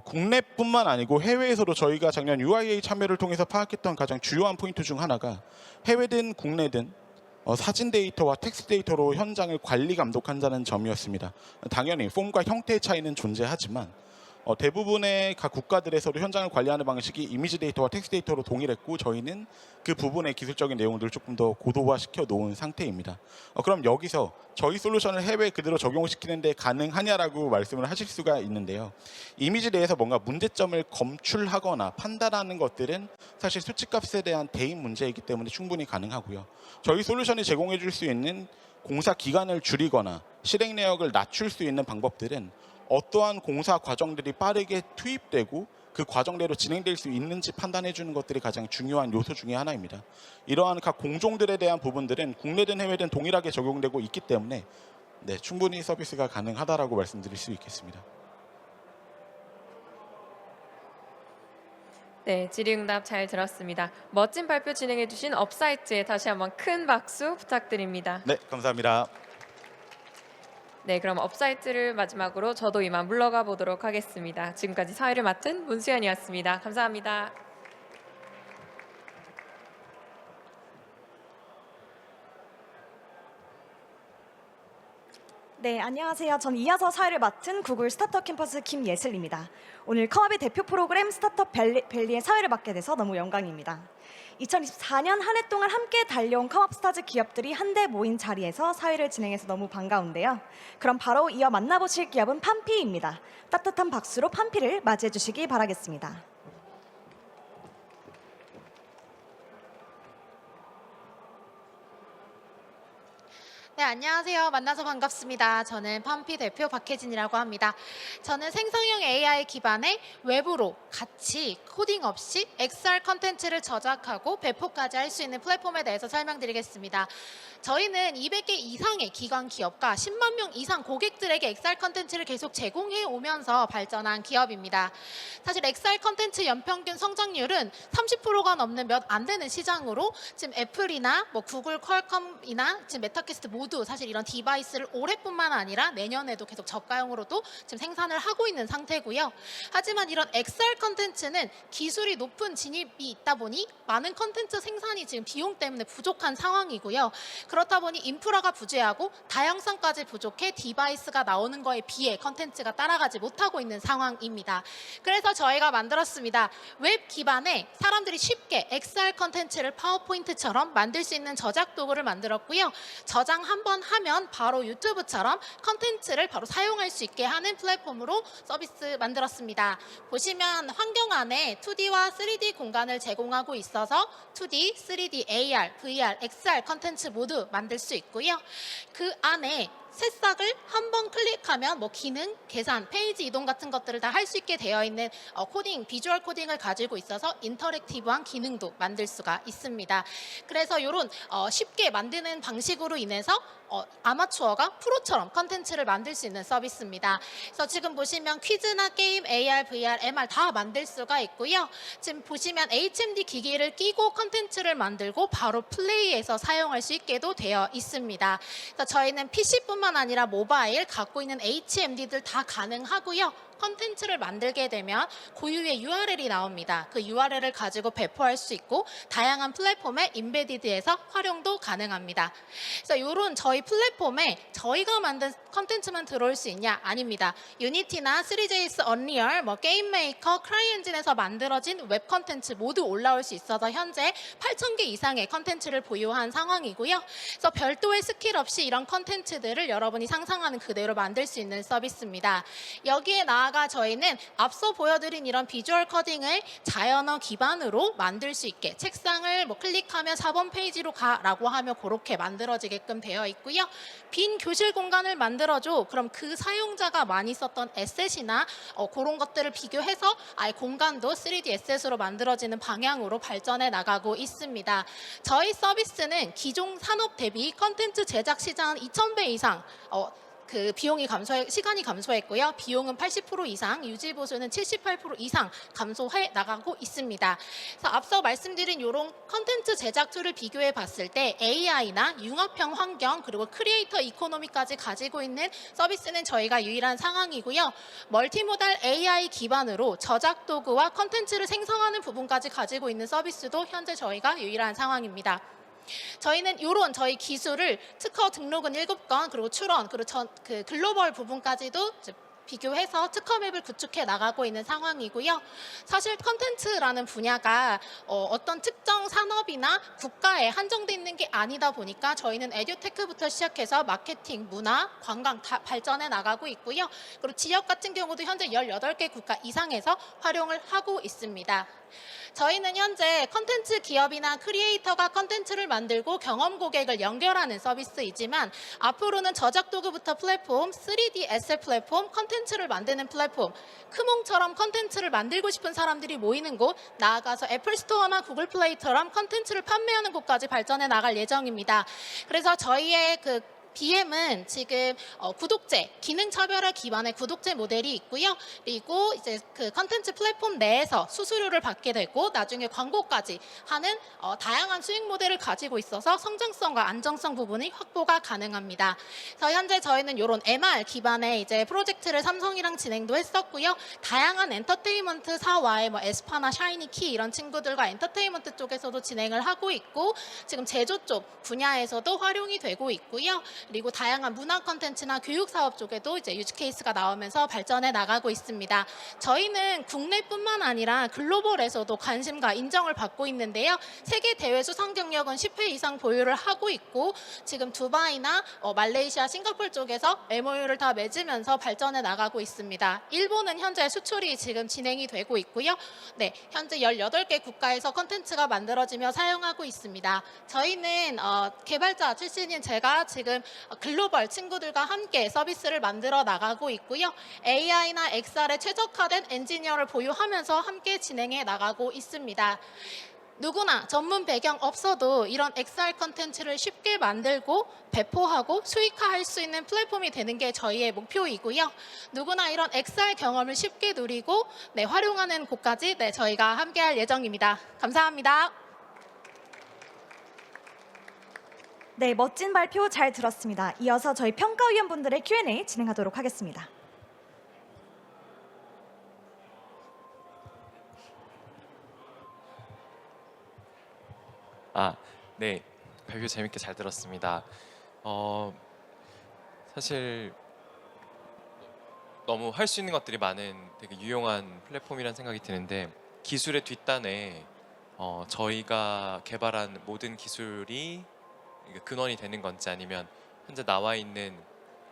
국내뿐만 아니고 해외에서도 저희가 작년 UIA 참여를 통해서 파악했던 가장 주요한 포인트 중 하나가 해외든 국내든 사진 데이터와 텍스트 데이터로 현장을 관리 감독한다는 점이었습니다. 당연히 폼과 형태의 차이는 존재하지만 대부분의 각 국가들에서도 현장을 관리하는 방식이 이미지 데이터와 텍스트 데이터로 동일했고 저희는 그 부분의 기술적인 내용들을 조금 더 고도화시켜 놓은 상태입니다. 그럼 여기서 저희 솔루션을 해외에 그대로 적용시키는 데 가능하냐라고 말씀을 하실 수가 있는데요. 이미지 내에서 뭔가 문제점을 검출하거나 판단하는 것들은 사실 수치값에 대한 대인 문제이기 때문에 충분히 가능하고요. 저희 솔루션이 제공해 줄 수 있는 공사 기간을 줄이거나 실행 내역을 낮출 수 있는 방법들은 어떠한 공사 과정들이 빠르게 투입되고 그 과정대로 진행될 수 있는지 판단해 주는 것들이 가장 중요한 요소 중에 하나입니다. 이러한 각 공종들에 대한 부분들은 국내든 해외든 동일하게 적용되고 있기 때문에 충분히 서비스가 가능하다라고 말씀드릴 수 있겠습니다. 네, 질의응답 잘 들었습니다. 멋진 발표 진행해 주신 업사이트에 다시 한번 큰 박수 부탁드립니다. 네, 감사합니다. 네, 그럼 업사이트를 마지막으로 저도 이만 물러가 보도록 하겠습니다. 지금까지 사회를 맡은 문수연이었습니다. 감사합니다. 네, 안녕하세요. 전 이어서 사회를 맡은 구글 스타트업 캠퍼스 김예슬입니다. 오늘 컴업의 대표 프로그램 스타트업 밸리의 사회를 맡게 돼서 너무 영광입니다. 2024년 한 해 동안 함께 달려온 컴업 스타즈 기업들이 한데 모인 자리에서 사회를 진행해서 너무 반가운데요. 그럼 바로 이어 만나보실 기업은 판피입니다. 따뜻한 박수로 판피를 맞이해 주시기 바라겠습니다. 네, 안녕하세요. 만나서 반갑습니다. 저는 펌피 대표 박혜진이라고 합니다. 저는 생성형 AI 기반의 외부로 같이 코딩 없이 XR 컨텐츠를 저작하고 배포까지 할 수 있는 플랫폼에 대해서 설명드리겠습니다. 저희는 200개 이상의 기관 기업과 10만 명 이상 고객들에게 XR 컨텐츠를 계속 제공해 오면서 발전한 기업입니다. 사실 XR 컨텐츠 연평균 성장률은 30%가 넘는 몇 안 되는 시장으로 지금 애플이나 뭐 구글, 퀄컴이나 지금 메타퀘스트 모두 사실 이런 디바이스를 올해뿐만 아니라 내년에도 계속 저가형으로도 지금 생산을 하고 있는 상태고요. 하지만 이런 XR 컨텐츠는 기술이 높은 진입이 있다 보니 많은 컨텐츠 생산이 지금 비용 때문에 부족한 상황이고요. 그렇다 보니 인프라가 부재하고 다양성까지 부족해 디바이스가 나오는 거에 비해 컨텐츠가 따라가지 못하고 있는 상황입니다. 그래서 저희가 만들었습니다. 웹 기반의 사람들이 쉽게 XR 컨텐츠를 파워포인트처럼 만들 수 있는 저작 도구를 만들었고요. 저장 한번 하면 바로 유튜브처럼 컨텐츠를 바로 사용할 수 있게 하는 플랫폼으로 서비스 만들었습니다. 보시면 환경 안에 2D와 3D 공간을 제공하고 있어서 2D, 3D, AR, VR, XR 컨텐츠 모두 만들 수 있고요. 그 안에 새싹을 한번 클릭하면 뭐 기능, 계산, 페이지 이동 같은 것들을 다 할 수 있게 되어 있는 코딩, 비주얼 코딩을 가지고 있어서 인터랙티브한 기능도 만들 수가 있습니다. 그래서 이런 쉽게 만드는 방식으로 인해서 아마추어가 프로처럼 컨텐츠를 만들 수 있는 서비스입니다. 그래서 지금 보시면 퀴즈나 게임, AR, VR, MR 다 만들 수가 있고요. 지금 보시면 HMD 기기를 끼고 컨텐츠를 만들고 바로 플레이해서 사용할 수 있게도 되어 있습니다. 그래서 저희는 PC뿐만 아니라 모바일, 갖고 있는 HMD들 다 가능하고요. 컨텐츠를 만들게 되면 고유의 URL이 나옵니다. 그 URL을 가지고 배포할 수 있고 다양한 플랫폼에 인베디드해서 활용도 가능합니다. 그래서 이런 저희 플랫폼에 저희가 만든 컨텐츠만 들어올 수 있냐? 아닙니다. 유니티나 3JS, 언리얼, 뭐 게임 메이커, 크라이엔진에서 만들어진 웹 컨텐츠 모두 올라올 수 있어서 현재 8,000개 이상의 컨텐츠를 보유한 상황이고요. 그래서 별도의 스킬 없이 이런 컨텐츠들을 여러분이 상상하는 그대로 만들 수 있는 서비스입니다. 여기에 나아가 저희는 앞서 보여드린 이런 비주얼 코딩을 자연어 기반으로 만들 수 있게 책상을 뭐 클릭하면 4번 페이지로 가라고 하면 그렇게 만들어지게끔 되어 있고요. 빈 교실 공간을 만들어줘. 그럼 그 사용자가 많이 썼던 에셋이나 그런 것들을 비교해서 아예 공간도 3D 에셋으로 만들어지는 방향으로 발전해 나가고 있습니다. 저희 서비스는 기존 산업 대비 컨텐츠 제작 시장 2,000배 이상 그 비용이 시간이 감소했고요. 비용은 80% 이상, 유지 보수는 78% 이상 감소해 나가고 있습니다. 그래서 앞서 말씀드린 이런 컨텐츠 제작 툴을 비교해 봤을 때 AI나 융합형 환경 그리고 크리에이터 이코노미까지 가지고 있는 서비스는 저희가 유일한 상황이고요. 멀티모달 AI 기반으로 저작 도구와 컨텐츠를 생성하는 부분까지 가지고 있는 서비스도 현재 저희가 유일한 상황입니다. 저희는 이런 저희 기술을 특허 등록은 7건 그리고 출원 그리고 그 글로벌 부분까지도 비교해서 특허맵을 구축해 나가고 있는 상황이고요. 사실 컨텐츠라는 분야가 어떤 특정 산업이나 국가에 한정돼 있는 게 아니다 보니까 저희는 에듀테크부터 시작해서 마케팅, 문화, 관광 다 발전해 나가고 있고요. 그리고 지역 같은 경우도 현재 18개 국가 이상에서 활용을 하고 있습니다. 저희는 현재 컨텐츠 기업이나 크리에이터가 컨텐츠를 만들고 경험 고객을 연결하는 서비스이지만 앞으로는 저작 도구부터 플랫폼, 3D 에셋 플랫폼, 컨텐츠를 만드는 플랫폼, 크몽처럼 컨텐츠를 만들고 싶은 사람들이 모이는 곳, 나아가서 애플 스토어나 구글 플레이처럼 컨텐츠를 판매하는 곳까지 발전해 나갈 예정입니다. 그래서 저희의 그 BM은 지금 구독제, 기능 차별화 기반의 구독제 모델이 있고요. 그리고 이제 그 컨텐츠 플랫폼 내에서 수수료를 받게 되고 나중에 광고까지 하는 다양한 수익 모델을 가지고 있어서 성장성과 안정성 부분이 확보가 가능합니다. 그래서 현재 저희는 이런 MR 기반의 이제 프로젝트를 삼성이랑 진행도 했었고요. 다양한 엔터테인먼트 사와의 뭐 에스파나 샤이니키 이런 친구들과 엔터테인먼트 쪽에서도 진행을 하고 있고 지금 제조 쪽 분야에서도 활용이 되고 있고요. 그리고 다양한 문화 콘텐츠나 교육 사업 쪽에도 이제 유즈 케이스가 나오면서 발전해 나가고 있습니다. 저희는 국내뿐만 아니라 글로벌에서도 관심과 인정을 받고 있는데요. 세계 대회 수상 경력은 10회 이상 보유를 하고 있고 지금 두바이나 말레이시아, 싱가포르 쪽에서 MOU를 다 맺으면서 발전해 나가고 있습니다. 일본은 현재 수출이 지금 진행이 되고 있고요. 네, 현재 18개 국가에서 콘텐츠가 만들어지며 사용하고 있습니다. 저희는 개발자 출신인 제가 지금 글로벌 친구들과 함께 서비스를 만들어 나가고 있고요. AI나 XR에 최적화된 엔지니어를 보유하면서 함께 진행해 나가고 있습니다. 누구나 전문 배경 없어도 이런 XR 컨텐츠를 쉽게 만들고 배포하고 수익화할 수 있는 플랫폼이 되는 게 저희의 목표이고요. 누구나 이런 XR 경험을 쉽게 누리고 활용하는 곳까지 저희가 함께할 예정입니다. 감사합니다. 네, 멋진 발표 잘 들었습니다. 이어서 저희 평가위원분들의 Q&A 진행하도록 하겠습니다. 네. 발표 재밌게 잘 들었습니다. 사실 너무 할 수 있는 것들이 많은 되게 유용한 플랫폼이라는 생각이 드는데 기술의 뒷단에 저희가 개발한 모든 기술이 근원이 되는 건지 아니면 현재 나와 있는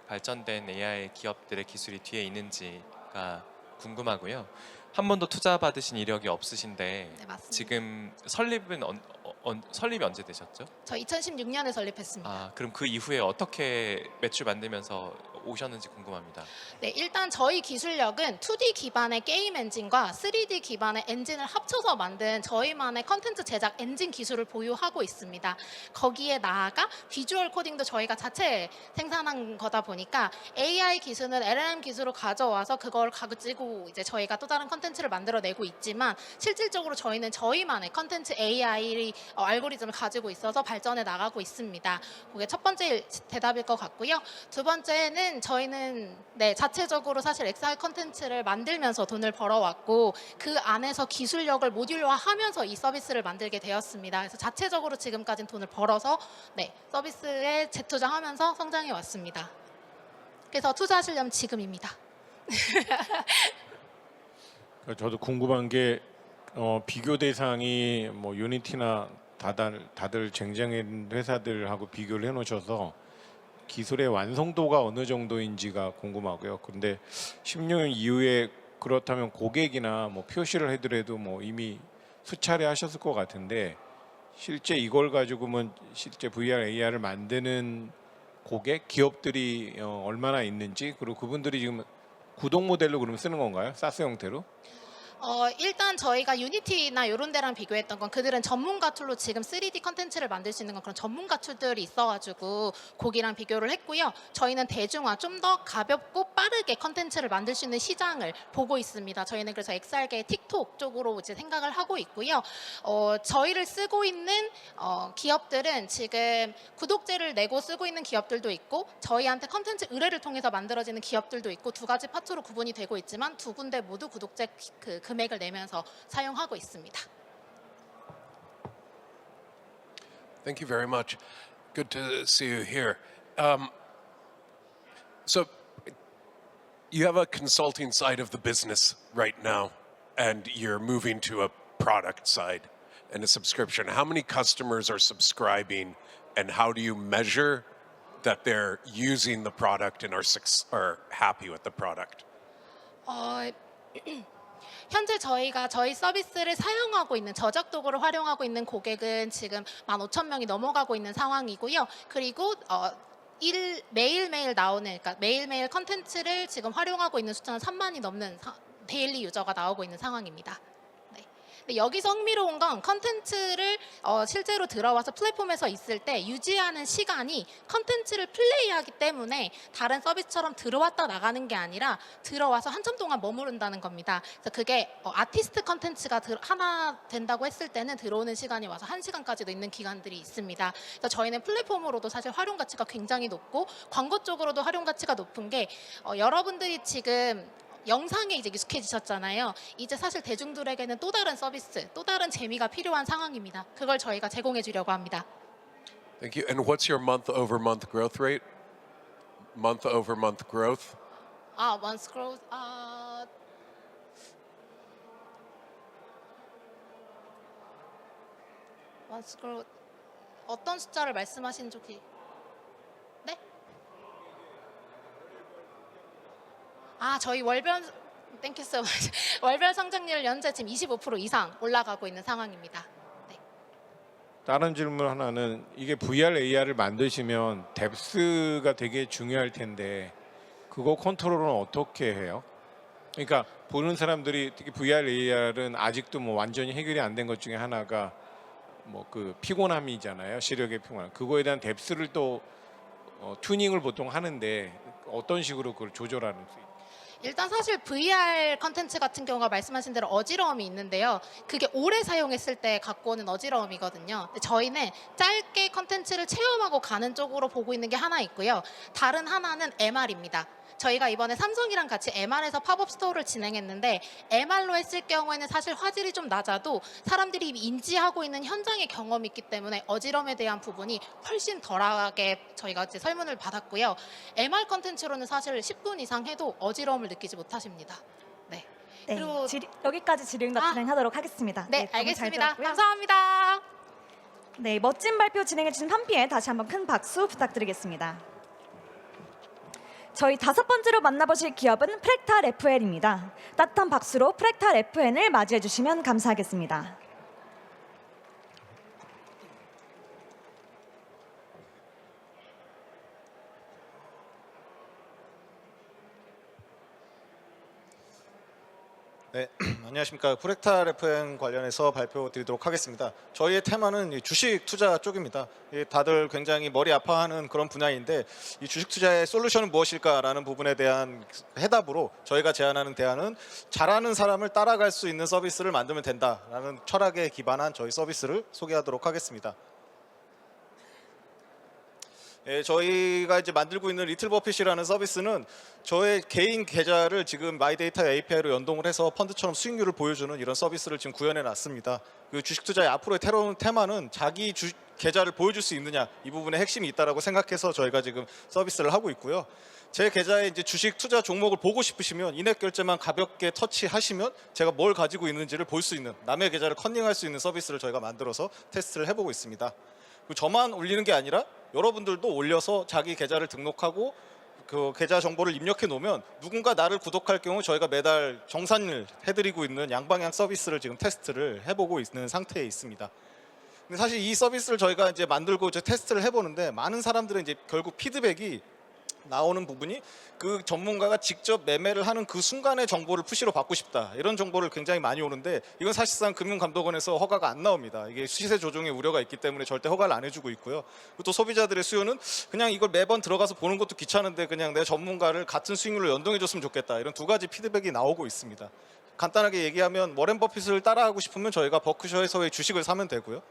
발전된 AI 기업들의 기술이 뒤에 있는지가 궁금하고요. 한 번도 투자 받으신 이력이 없으신데 네, 맞습니다. 지금 설립이 언제 되셨죠? 저 2016년에 설립했습니다. 그럼 그 이후에 어떻게 매출 만들면서 오셨는지 궁금합니다. 네, 일단 저희 기술력은 2D 기반의 게임 엔진과 3D 기반의 엔진을 합쳐서 만든 저희만의 컨텐츠 제작 엔진 기술을 보유하고 있습니다. 거기에 나아가 비주얼 코딩도 저희가 자체 생산한 거다 보니까 AI 기술은 LLM 기술을 가져와서 그걸 가지고 이제 저희가 또 다른 컨텐츠를 만들어내고 있지만 실질적으로 저희는 저희만의 컨텐츠 AI 알고리즘을 가지고 있어서 발전해 나가고 있습니다. 그게 첫 번째 대답일 것 같고요. 두 번째는 저희는 자체적으로 사실 XR 컨텐츠를 만들면서 돈을 벌어왔고 그 안에서 기술력을 모듈화하면서 이 서비스를 만들게 되었습니다. 그래서 자체적으로 지금까지는 돈을 벌어서 서비스에 재투자하면서 성장해 왔습니다. 그래서 투자하시려면 지금입니다. 저도 궁금한 게 비교 대상이 뭐 유니티나 다들 쟁쟁한 회사들하고 비교를 해놓으셔서 기술의 완성도가 어느 정도인지가 궁금하고요. 그런데 16년 이후에 그렇다면 고객이나 뭐 표시를 해더라도 뭐 이미 수차례 하셨을 것 같은데 실제 이걸 가지고는 실제 VR, AR을 만드는 고객, 기업들이 얼마나 있는지 그리고 그분들이 지금 구독 모델로 그럼 쓰는 건가요? 사스 형태로? 일단 저희가 유니티나 이런 데랑 비교했던 건 그들은 전문가 툴로 지금 3D 컨텐츠를 만들 수 있는 건 그런 전문가 툴들이 있어가지고 거기랑 비교를 했고요. 저희는 대중화, 좀 더 가볍고 빠르게 컨텐츠를 만들 수 있는 시장을 보고 있습니다. 저희는 그래서 XR계 틱톡 쪽으로 이제 생각을 하고 있고요. 저희를 쓰고 있는 기업들은 지금 구독제를 내고 쓰고 있는 기업들도 있고 저희한테 컨텐츠 의뢰를 통해서 만들어지는 기업들도 있고 두 가지 파트로 구분이 되고 있지만 두 군데 모두 구독제 금액을 내면서 사용하고 있습니다. Thank you very much. Good to see you here. So, you have a consulting side of the business right now, and you're moving to a product side and a subscription. How many customers are subscribing, and how do you measure that they're using the product and are happy with the product? 현재 저희가 저희 서비스를 사용하고 있는 저작 도구를 활용하고 있는 고객은 지금 15,000명이 넘어가고 있는 상황이고요. 그리고 매일매일 나오는 그러니까 매일매일 컨텐츠를 지금 활용하고 있는 숫자는 3만이 넘는 데일리 유저가 나오고 있는 상황입니다. 근데 여기서 흥미로운 건 컨텐츠를 실제로 들어와서 플랫폼에서 있을 때 유지하는 시간이 컨텐츠를 플레이하기 때문에 다른 서비스처럼 들어왔다 나가는 게 아니라 들어와서 한참 동안 머무른다는 겁니다. 그래서 그게 아티스트 컨텐츠가 하나 된다고 했을 때는 들어오는 시간이 와서 1시간까지도 있는 기간들이 있습니다. 그래서 저희는 플랫폼으로도 사실 활용 가치가 굉장히 높고 광고 쪽으로도 활용 가치가 높은 게 여러분들이 지금 영상에 이제 익숙해지셨잖아요. 이제 사실 대중들에게는 또 다른 서비스, 또 다른 재미가 필요한 상황입니다. 그걸 저희가 제공해 주려고 합니다. Thank you. And what's your month-over-month growth rate? Month-over-month growth? month growth. month growth. 어떤 숫자를 말씀하시는지 혹시? 네? 저희 월별 땡큐 so much. 월별 성장률 현재 지금 25% 이상 올라가고 있는 상황입니다. 네. 다른 질문 하나는 이게 VR AR을 만드시면 뎁스가 되게 중요할 텐데 그거 컨트롤은 어떻게 해요? 그러니까 보는 사람들이 특히 VR AR은 아직도 뭐 완전히 해결이 안 된 것 중에 하나가 뭐 그 피곤함이잖아요. 시력의 피곤함. 그거에 대한 뎁스를 또 튜닝을 보통 하는데 어떤 식으로 그걸 조절하는 수 있어요? 일단 사실 VR 컨텐츠 같은 경우가 말씀하신 대로 어지러움이 있는데요. 그게 오래 사용했을 때 갖고 오는 어지러움이거든요. 근데 저희는 짧게 컨텐츠를 체험하고 가는 쪽으로 보고 있는 게 하나 있고요. 다른 하나는 MR입니다. 저희가 이번에 삼성이랑 같이 MR에서 팝업 스토어를 진행했는데 MR로 했을 경우에는 사실 화질이 좀 낮아도 사람들이 인지하고 있는 현장의 경험이 있기 때문에 어지러움에 대한 부분이 훨씬 덜하게 저희가 이제 설문을 받았고요. MR 컨텐츠로는 사실 10분 이상 해도 어지러움을 느끼지 못하십니다. 네. 네, 그리고 여기까지 질의응답 진행하도록 하겠습니다. 네, 너무 잘 알겠습니다. 들었고요. 감사합니다. 네, 멋진 발표 진행해주신 팜피에 다시 한번 큰 박수 부탁드리겠습니다. 저희 5번째로 만나보실 기업은 프랙탈 FL입니다. 따뜻한 박수로 프랙탈 FL을 맞이해 주시면 감사하겠습니다. 네, 안녕하십니까. 프랙탈 FM 관련해서 발표 드리도록 하겠습니다. 저희의 테마는 이 주식 투자 쪽입니다. 다들 굉장히 머리 아파하는 그런 분야인데 이 주식 투자의 솔루션은 무엇일까라는 부분에 대한 해답으로 저희가 제안하는 대안은 잘하는 사람을 따라갈 수 있는 서비스를 만들면 된다라는 철학에 기반한 저희 서비스를 소개하도록 하겠습니다. 예, 저희가 이제 만들고 있는 리틀버핏이라는 서비스는 저의 개인 계좌를 지금 마이데이터 API로 연동을 해서 펀드처럼 수익률을 보여주는 이런 서비스를 지금 구현해 놨습니다. 그 주식 투자의 앞으로의 테마는 자기 계좌를 보여줄 수 있느냐, 이 부분에 핵심이 있다라고 생각해서 저희가 지금 서비스를 하고 있고요. 제 계좌에 이제 주식 투자 종목을 보고 싶으시면 인앱 결제만 가볍게 터치하시면 제가 뭘 가지고 있는지를 볼 수 있는, 남의 계좌를 컨닝할 수 있는 서비스를 저희가 만들어서 테스트를 해보고 있습니다. 저만 올리는 게 아니라 여러분들도 올려서 자기 계좌를 등록하고 그 계좌 정보를 입력해 놓으면 누군가 나를 구독할 경우 저희가 매달 정산을 해드리고 있는 양방향 서비스를 지금 테스트를 해보고 있는 상태에 있습니다. 근데 사실 이 서비스를 저희가 이제 만들고 이제 테스트를 해보는데 많은 사람들은 이제 결국 피드백이 나오는 부분이 그 전문가가 직접 매매를 하는 그 순간의 정보를 푸시로 받고 싶다, 이런 정보를 굉장히 많이 오는데 이건 사실상 금융감독원에서 허가가 안 나옵니다. 이게 시세 조종의 우려가 있기 때문에 절대 허가를 안 해주고 있고요. 그리고 또 소비자들의 수요는 그냥 이걸 매번 들어가서 보는 것도 귀찮은데 그냥 내 전문가를 같은 수익률로 연동해 줬으면 좋겠다, 이런 두 가지 피드백이 나오고 있습니다. 간단하게 얘기하면 워렌 버핏을 따라하고 싶으면 저희가 버크셔에서의 주식을 사면 되고요.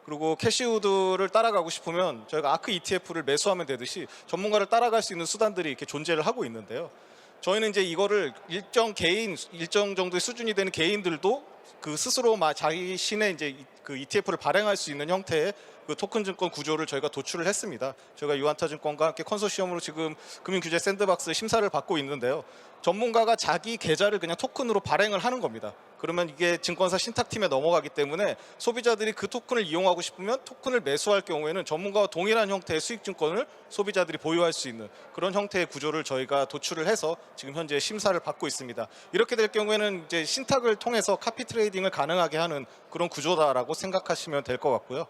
그리고 캐시우드를 따라가고 싶으면 저희가 아크 ETF를 매수하면 되듯이 전문가를 따라갈 수 있는 수단들이 이렇게 존재를 하고 있는데요. 저희는 이제 이거를 일정 정도의 수준이 되는 개인들도 그 스스로 자신의 이제 그 ETF를 발행할 수 있는 형태의 그 토큰 증권 구조를 저희가 도출을 했습니다. 저희가 유한타증권과 함께 컨소시엄으로 지금 금융규제 샌드박스 심사를 받고 있는데요. 전문가가 자기 계좌를 그냥 토큰으로 발행을 하는 겁니다. 그러면 이게 증권사 신탁팀에 넘어가기 때문에 소비자들이 그 토큰을 이용하고 싶으면 토큰을 매수할 경우에는 전문가와 동일한 형태의 수익증권을 소비자들이 보유할 수 있는 그런 형태의 구조를 저희가 도출을 해서 지금 현재 심사를 받고 있습니다. 이렇게 될 경우에는 이제 신탁을 통해서 카피 트레이딩을 가능하게 하는 그런 구조다라고 생각하시면 될 것 같고요.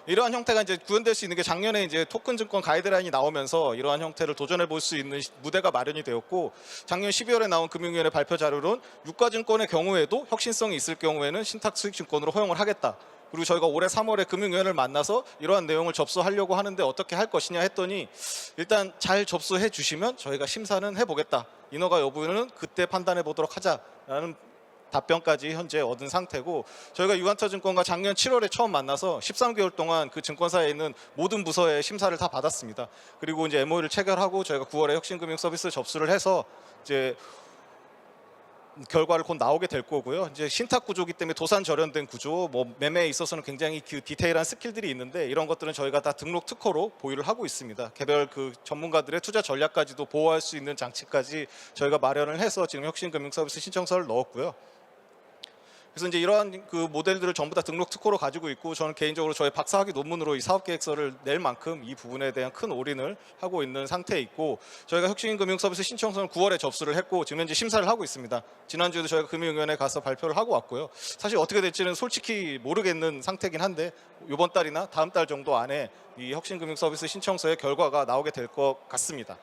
이러한 형태가 이제 구현될 수 있는 게 작년에 이제 토큰 증권 가이드라인이 나오면서 이러한 형태를 도전해 볼 수 있는 무대가 마련이 되었고, 작년 12월에 나온 금융위원회 발표 자료로는 유가증권의 경우에도 혁신성이 있을 경우에는 신탁 수익증권으로 허용을 하겠다. 그리고 저희가 올해 3월에 금융위원회를 만나서 이러한 내용을 접수하려고 하는데 어떻게 할 것이냐 했더니 일단 잘 접수해 주시면 저희가 심사는 해보겠다. 인허가 여부는 그때 판단해 보도록 하자라는 답변까지 현재 얻은 상태고, 저희가 유한타증권과 작년 7월에 처음 만나서 13개월 동안 그 증권사에 있는 모든 부서의 심사를 다 받았습니다. 그리고 이제 MOU를 체결하고 저희가 9월에 혁신금융 서비스 접수를 해서 이제 결과를 곧 나오게 될 거고요. 이제 신탁 구조기 때문에 도산 절연된 구조, 뭐 매매에 있어서는 굉장히 그 디테일한 스킬들이 있는데 이런 것들은 저희가 다 등록 특허로 보유를 하고 있습니다. 개별 그 전문가들의 투자 전략까지도 보호할 수 있는 장치까지 저희가 마련을 해서 지금 혁신금융 서비스 신청서를 넣었고요. 그래서 이제 이러한 그 모델들을 전부 다 등록 특허로 가지고 있고 저는 개인적으로 저의 박사학위 논문으로 이 사업계획서를 낼 만큼 이 부분에 대한 큰 올인을 하고 있는 상태에 있고 저희가 혁신금융서비스 신청서는 9월에 접수를 했고 지금 현재 심사를 하고 있습니다. 지난주에도 저희가 금융위원회에 가서 발표를 하고 왔고요. 사실 어떻게 될지는 솔직히 모르겠는 상태긴 한데 이번 달이나 다음 달 정도 안에 이 혁신금융서비스 신청서의 결과가 나오게 될 것 같습니다.